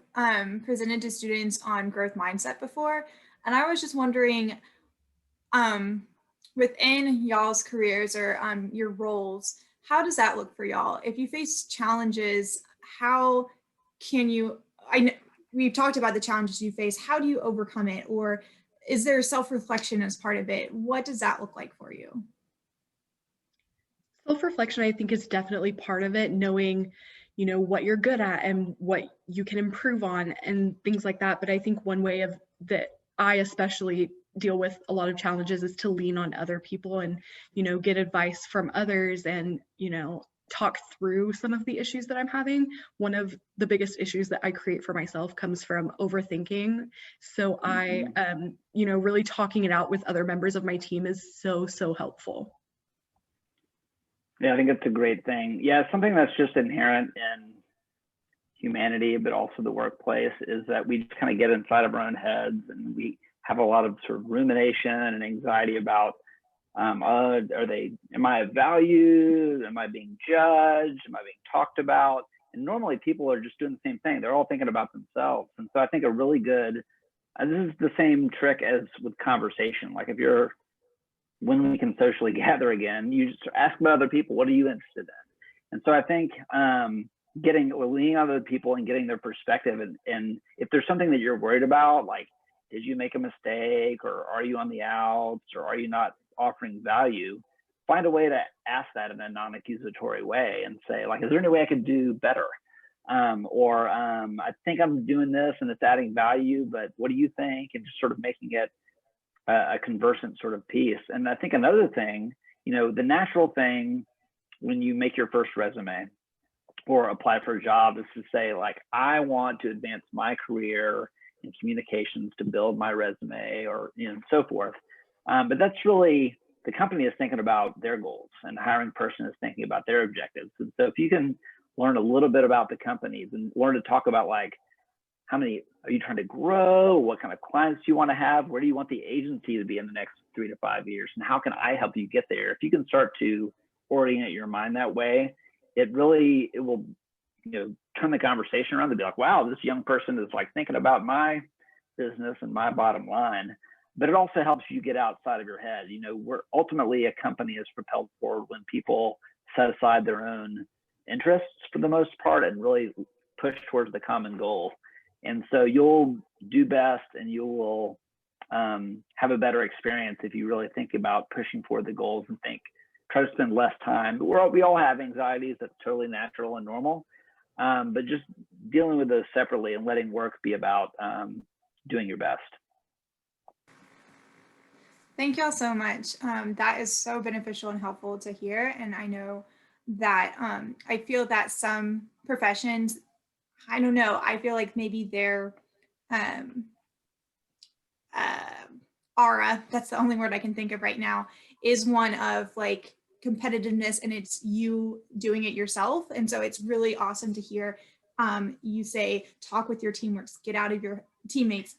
presented to students on growth mindset before, and I was just wondering, within y'all's careers or your roles, how does that look for y'all? If you face challenges, how can you, we've talked about the challenges you face, how do you overcome it? Or is there self-reflection as part of it? What does that look like for you? Self-reflection, I think, is definitely part of it, knowing, what you're good at and what you can improve on and things like that. But I think one way of that I especially deal with a lot of challenges is to lean on other people and, get advice from others and, talk through some of the issues that I'm having. One of the biggest issues that I create for myself comes from overthinking. So I, really talking it out with other members of my team is so, so helpful. Yeah, I think it's a great thing. Yeah, something that's just inherent in humanity, but also the workplace, is that we just kind of get inside of our own heads and we have a lot of sort of rumination and anxiety about, am I valued? Am I being judged? Am I being talked about? And normally people are just doing the same thing. They're all thinking about themselves. And so I think a really good, this is the same trick as with conversation. Like when we can socially gather again, you just ask about other people, what are you interested in? And so I think leaning on other people and getting their perspective, and if there's something that you're worried about, like, did you make a mistake, or are you on the outs, or are you not offering value, find a way to ask that in a non-accusatory way and say, like, is there any way I could do better? I think I'm doing this and it's adding value, but what do you think? And just sort of making it a conversant sort of piece. And I think another thing, the natural thing when you make your first resume or apply for a job is to say, like, I want to advance my career in communications to build my resume, or so forth. But that's really, the company is thinking about their goals, and the hiring person is thinking about their objectives. And so if you can learn a little bit about the companies and learn to talk about, like, how many are you trying to grow? What kind of clients do you want to have? Where do you want the agency to be in the next 3 to 5 years? And how can I help you get there? If you can start to orient your mind that way, it will, turn the conversation around to be like, wow, this young person is like thinking about my business and my bottom line. But it also helps you get outside of your head. We're ultimately, a company is propelled forward when people set aside their own interests for the most part and really push towards the common goal. And so you'll do best, and you will have a better experience if you really think about pushing forward the goals and try to spend less time. We all have anxieties. That's totally natural and normal. But just dealing with those separately and letting work be about doing your best. Thank y'all so much. That is so beneficial and helpful to hear. And I know that I feel that some professions, I don't know, I feel like maybe their aura, that's the only word I can think of right now, is one of like competitiveness, and it's you doing it yourself. And so it's really awesome to hear you say, talk with your teammates, get out of your teammates,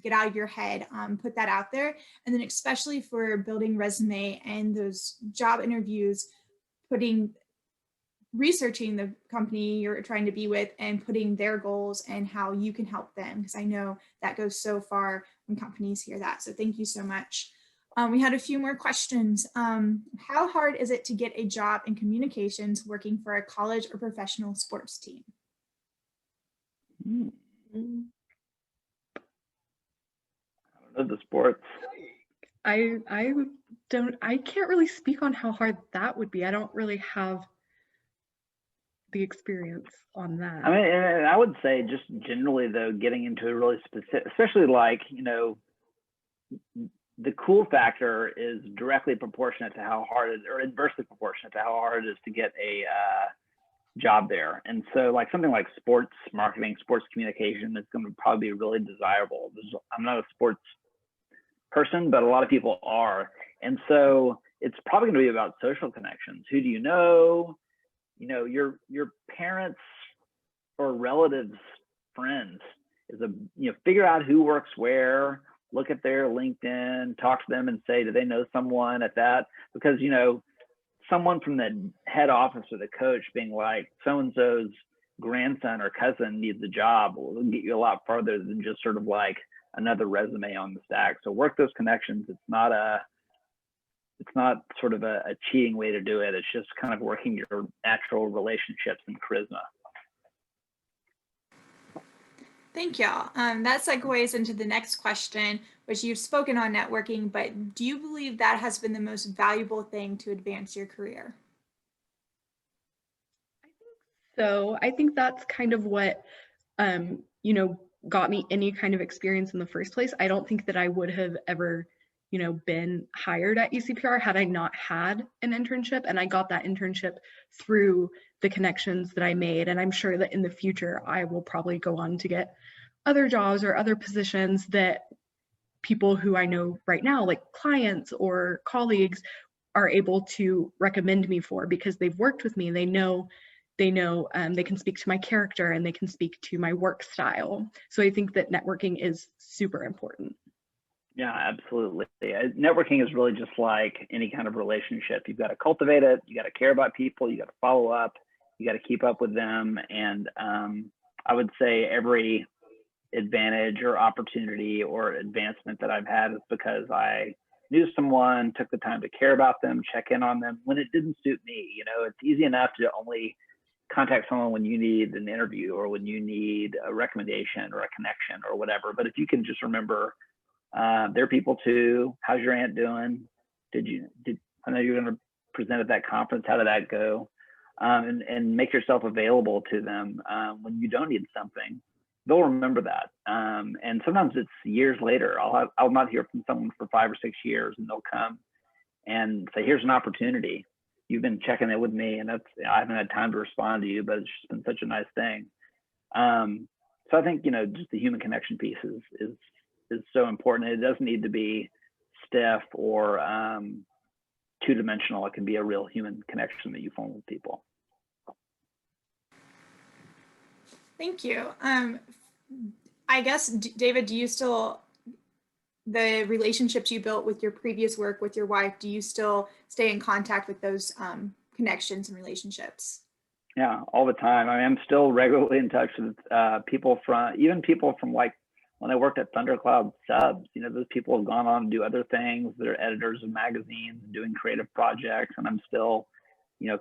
get out of your head, put that out there. And then especially for building resume and those job interviews, researching the company you're trying to be with and putting their goals and how you can help them, because I know that goes so far when companies hear that. So thank you so much. We had a few more questions. How hard is it to get a job in communications working for a college or professional sports team? I don't know the sports. I can't really speak on how hard that would be. I don't really have the experience on that. I mean, and I would say just generally though, getting into a really specific, especially like, the cool factor is directly proportionate to how hard it is, or inversely proportionate to how hard it is to get a job there. And so like something like sports marketing, sports communication is going to probably be really desirable. I'm not a sports person, but a lot of people are. And so it's probably going to be about social connections. Who do you know? Your parents or relatives, friends is figure out who works where, look at their LinkedIn, talk to them and say, do they know someone at that? Because, someone from the head office or the coach being like, so-and-so's grandson or cousin needs a job will get you a lot farther than just sort of like another resume on the stack. So work those connections. It's not sort of a cheating way to do it. It's just kind of working your natural relationships and charisma. Thank y'all. That segues into the next question, which you've spoken on networking, but do you believe that has been the most valuable thing to advance your career? So I think that's kind of what, got me any kind of experience in the first place. I don't think that I would have ever, been hired at ECPR had I not had an internship. And I got that internship through the connections that I made. And I'm sure that in the future, I will probably go on to get other jobs or other positions that people who I know right now, like clients or colleagues, are able to recommend me for, because they've worked with me. They know they can speak to my character and they can speak to my work style. So I think that networking is super important. Yeah, absolutely. Networking is really just like any kind of relationship. You've got to cultivate it. You got to care about people. You got to follow up. You got to keep up with them. And I would say every advantage or opportunity or advancement that I've had is because I knew someone, took the time to care about them, check in on them when it didn't suit me. It's easy enough to only contact someone when you need an interview or when you need a recommendation or a connection or whatever. But if you can just remember, they're people too. How's your aunt doing? I know you're going to present at that conference. How did that go? And make yourself available to them when you don't need something. they'll remember that. And sometimes it's years later. I'll not hear from someone for 5 or 6 years, and they'll come and say, here's an opportunity. You've been checking it with me, and I haven't had time to respond to you, but it's just been such a nice thing. So I think, just the human connection piece is so important. It doesn't need to be stiff or two-dimensional. It can be a real human connection that you form with people. Thank you. I guess, David, the relationships you built with your previous work with your wife, do you still stay in contact with those connections and relationships? Yeah, all the time. I mean, I'm still regularly in touch with people from like when I worked at Thundercloud Subs. Those people have gone on to do other things. They're editors of magazines, doing creative projects, and I'm still,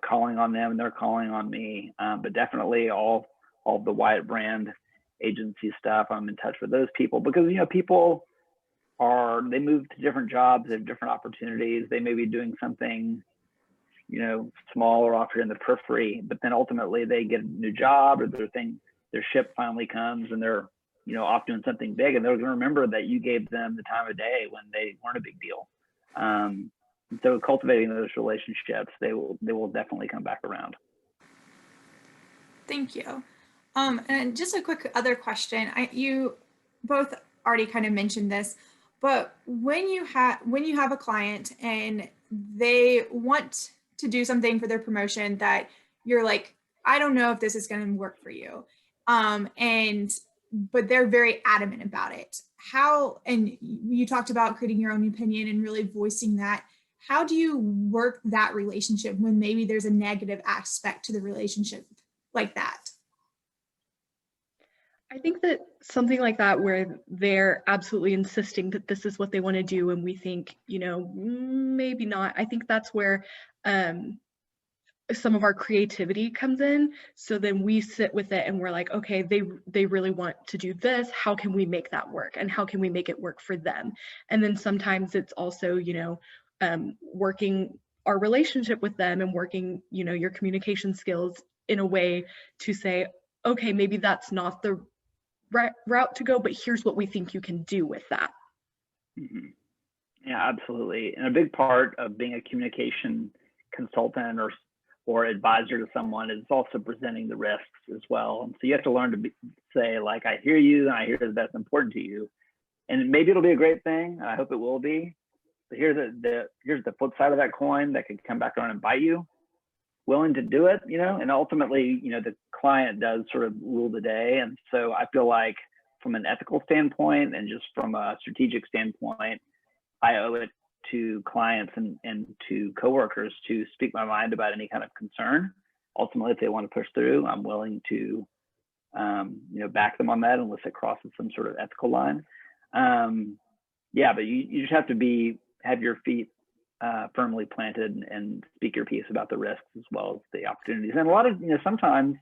calling on them, and they're calling on me. But definitely all the Wyatt brand agency stuff, I'm in touch with those people because people they move to different jobs, they have different opportunities. They may be doing something small or off here in the periphery, but then ultimately they get a new job, or their ship finally comes and they're off doing something big, and they're going to remember that you gave them the time of day when they weren't a big deal. So cultivating those relationships, they will definitely come back around. Thank you. And just a quick other question. You both already kind of mentioned this, but when you have a client and they want to do something for their promotion that you're like, I don't know if this is going to work for you, but they're very adamant about it. And you talked about creating your own opinion and really voicing that. How do you work that relationship when maybe there's a negative aspect to the relationship like that? I think that something like that, where they're absolutely insisting that this is what they want to do, and we think, maybe not. I think that's where some of our creativity comes in. So then we sit with it and we're like, okay, they really want to do this. How can we make that work? And how can we make it work for them? And then sometimes it's also, working our relationship with them and working, your communication skills in a way to say, okay, maybe that's not the right route to go, but here's what we think you can do with that. Mm-hmm. Yeah, absolutely. And a big part of being a communication consultant or advisor to someone is also presenting the risks as well. And so you have to learn to say, like, I hear you, and I hear that that's important to you. And maybe it'll be a great thing. I hope it will be. But here's the flip side of that coin that could come back around and bite you. Willing to do it, and ultimately, the client does sort of rule the day. And so I feel like from an ethical standpoint and just from a strategic standpoint, I owe it to clients and to coworkers to speak my mind about any kind of concern. Ultimately, if they want to push through, I'm willing to, back them on that unless it crosses some sort of ethical line. But you just have to have your feet firmly planted and speak your piece about the risks as well as the opportunities. And a lot of, sometimes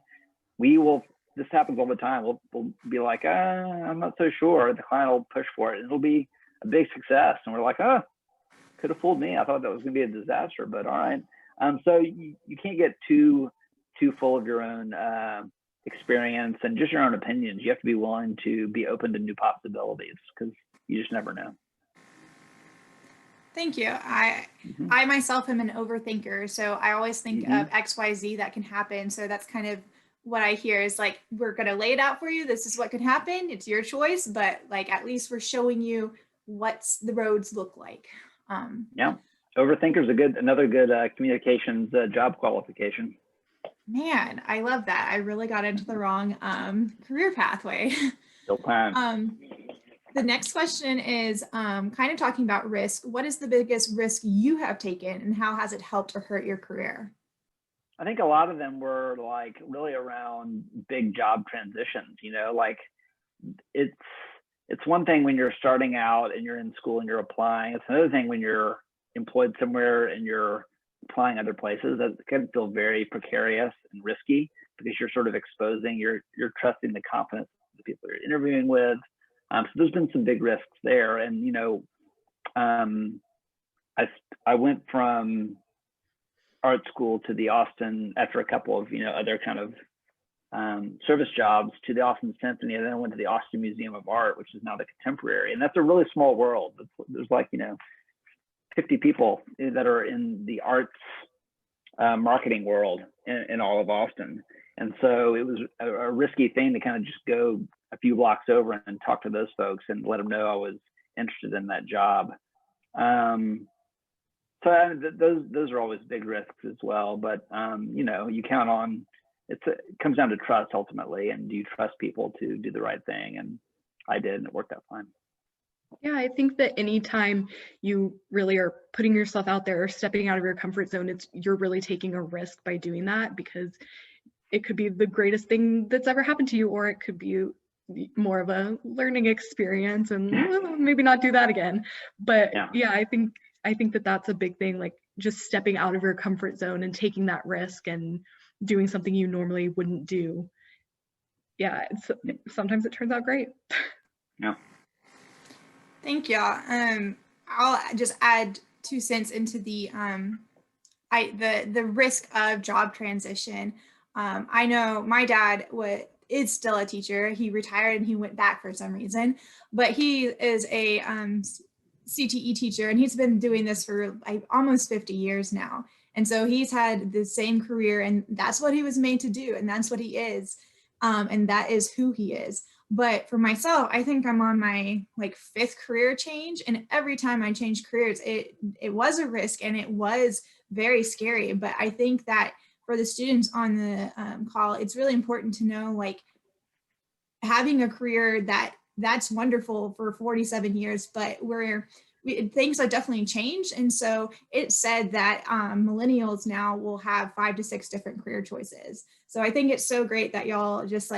this happens all the time. We'll be like, I'm not so sure. The client will push for it, and it'll be a big success. And we're like, could have fooled me. I thought that was going to be a disaster, but all right. So you can't get too full of your own experience and just your own opinions. You have to be willing to be open to new possibilities because you just never know. Thank you. I myself am an overthinker, so I always think of XYZ that can happen. So that's kind of what I hear is like, we're going to lay it out for you. This is what could happen. It's your choice, but like, at least we're showing you what's the roads look like. Yeah. Overthinker is another good communications job qualification. Man, I love that. I really got into the wrong career pathway. Still time. The next question is kind of talking about risk. What is the biggest risk you have taken, and how has it helped or hurt your career? I think a lot of them were like really around big job transitions. Like it's one thing when you're starting out and you're in school and you're applying. It's another thing when you're employed somewhere and you're applying other places. That can feel very precarious and risky because you're sort of exposing, you're trusting the confidence of the people you're interviewing with. So there's been some big risks there. And, I went from art school to the Austin after a couple of, other kind of service jobs to the Austin Symphony, and then I went to the Austin Museum of Art, which is now the Contemporary. And that's a really small world. There's like, 50 people that are in the arts marketing world in all of Austin. And so it was a risky thing to kind of just go a few blocks over and talk to those folks and let them know I was interested in that job. So those are always big risks as well. But, you count on, it comes down to trust ultimately. And do you trust people to do the right thing? And I did, and it worked out fine. Yeah, I think that anytime you really are putting yourself out there or stepping out of your comfort zone, you're really taking a risk by doing that, because it could be the greatest thing that's ever happened to you, or it could be more of a learning experience and maybe not do that again. But yeah, I think that that's a big thing, like just stepping out of your comfort zone and taking that risk and doing something you normally wouldn't do. Yeah, sometimes it turns out great. Yeah. Thank you. I'll just add 2 cents into the risk of job transition. I know my dad is still a teacher. He retired and he went back for some reason, but he is a CTE teacher, and he's been doing this for almost 50 years now. And so he's had the same career, and that's what he was made to do, and that's what he is, and that is who he is. But for myself, I think I'm on my 5th career change, and every time I changed careers, it was a risk and it was very scary. But I think that for the students on the call, it's really important to know, having a career that's wonderful for 47 years, but things have definitely changed. And so it said that millennials now will have 5 to 6 different career choices. So I think it's so great that y'all just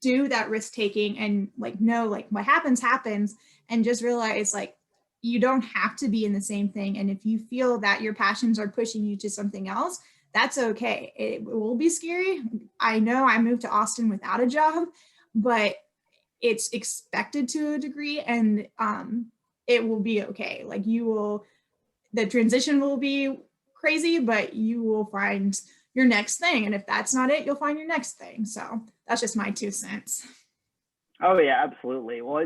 do that risk taking and know what happens, and just realize you don't have to be in the same thing. And if you feel that your passions are pushing you to something else, that's okay. It will be scary. I know I moved to Austin without a job, but it's expected to a degree, and it will be okay. The transition will be crazy, but you will find your next thing. And if that's not it, you'll find your next thing. So that's just my 2 cents. Oh yeah, absolutely. Well,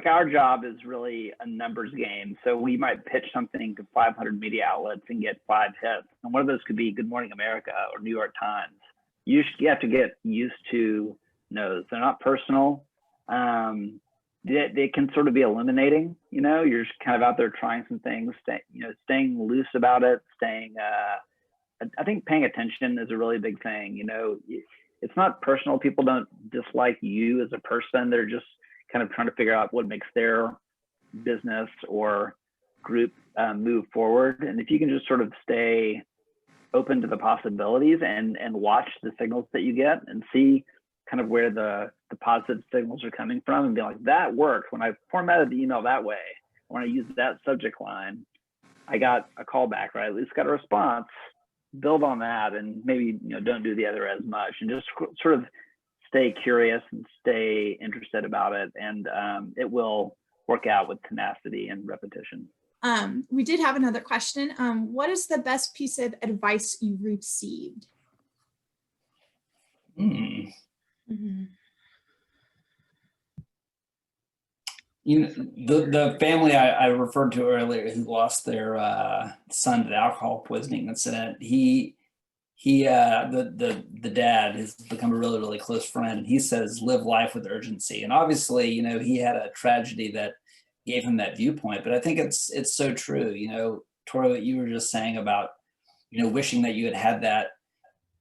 our job is really a numbers game. So we might pitch something to 500 media outlets and get 5 hits. And one of those could be Good Morning America or New York Times. You have to get used to those. They're not personal. They can sort of be eliminating. You're just kind of out there trying some things, staying loose about it, I think paying attention is a really big thing. It's not personal. People don't dislike you as a person. They're just kind of trying to figure out what makes their business or group move forward. And if you can just sort of stay open to the possibilities and watch the signals that you get and see kind of where the positive signals are coming from, and be like, that worked. When I formatted the email that way, when I used that subject line, I got a call back, right? At least got a response. Build on that, and maybe don't do the other as much, and just sort of stay curious and stay interested about it, and it will work out with tenacity and repetition. We did have another question. What is the best piece of advice you received? Mm-hmm. The family I referred to earlier who lost their son to the alcohol poisoning incident, the dad has become a really, really close friend, and he says, live life with urgency. And obviously, he had a tragedy that gave him that viewpoint, but I think it's so true. Torie, what you were just saying about, wishing that you had had that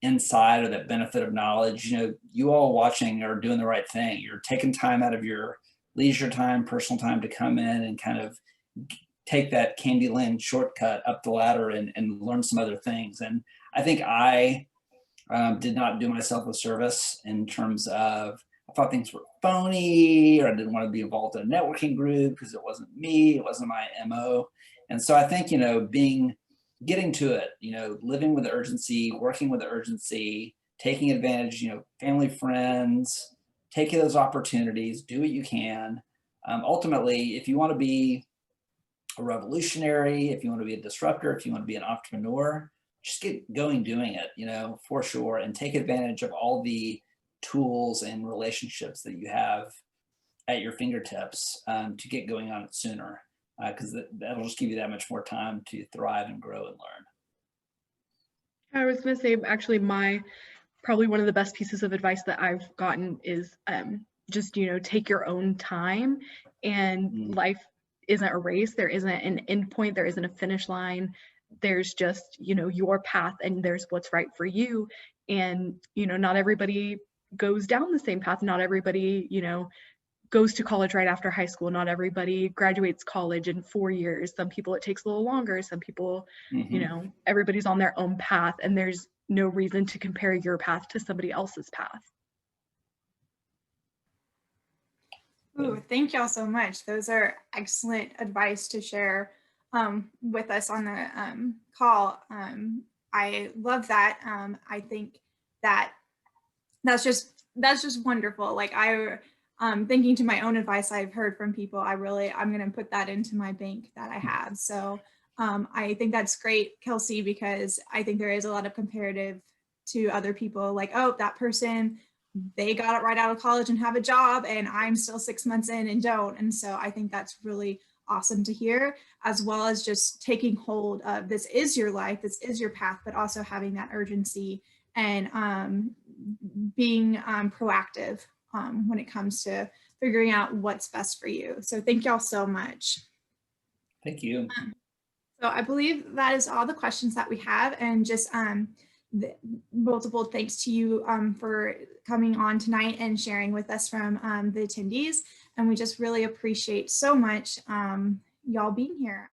insight or that benefit of knowledge. You all watching are doing the right thing. You're taking time out of your leisure time, personal time to come in and kind of take that Candyland shortcut up the ladder and learn some other things. And I think I did not do myself a service in terms of, I thought things were phony, or I didn't want to be involved in a networking group because it wasn't me, it wasn't my MO. And so I think, getting to it, living with urgency, working with urgency, taking advantage, family, friends, taking those opportunities, do what you can. Ultimately, if you want to be a revolutionary, if you want to be a disruptor, if you want to be an entrepreneur, just get going doing it, for sure, and take advantage of all the tools and relationships that you have at your fingertips to get going on it sooner, because that'll just give you that much more time to thrive and grow and learn. I was going to say, actually, probably one of the best pieces of advice that I've gotten is just, take your own time, and life isn't a race. There isn't an end point. There isn't a finish line. There's just, your path, and there's what's right for you. And, not everybody goes down the same path. Not everybody, goes to college right after high school. Not everybody graduates college in 4 years. Some people it takes a little longer. Some people, everybody's on their own path, and there's no reason to compare your path to somebody else's path. Ooh, thank y'all so much. Those are excellent advice to share with us on the call. I love that. I think that's just wonderful. Like thinking to my own advice I've heard from people, I'm going to put that into my bank that I have. So I think that's great, Kelsey, because I think there is a lot of comparative to other people, like, oh, that person, they got it right out of college and have a job, and I'm still 6 months in and don't. And so I think that's really awesome to hear, as well as just taking hold of, this is your life, this is your path, but also having that urgency and being proactive when it comes to figuring out what's best for you. So thank y'all so much. Thank you. So I believe that is all the questions that we have, and just multiple thanks to you for coming on tonight and sharing with us from the attendees. And we just really appreciate so much y'all being here.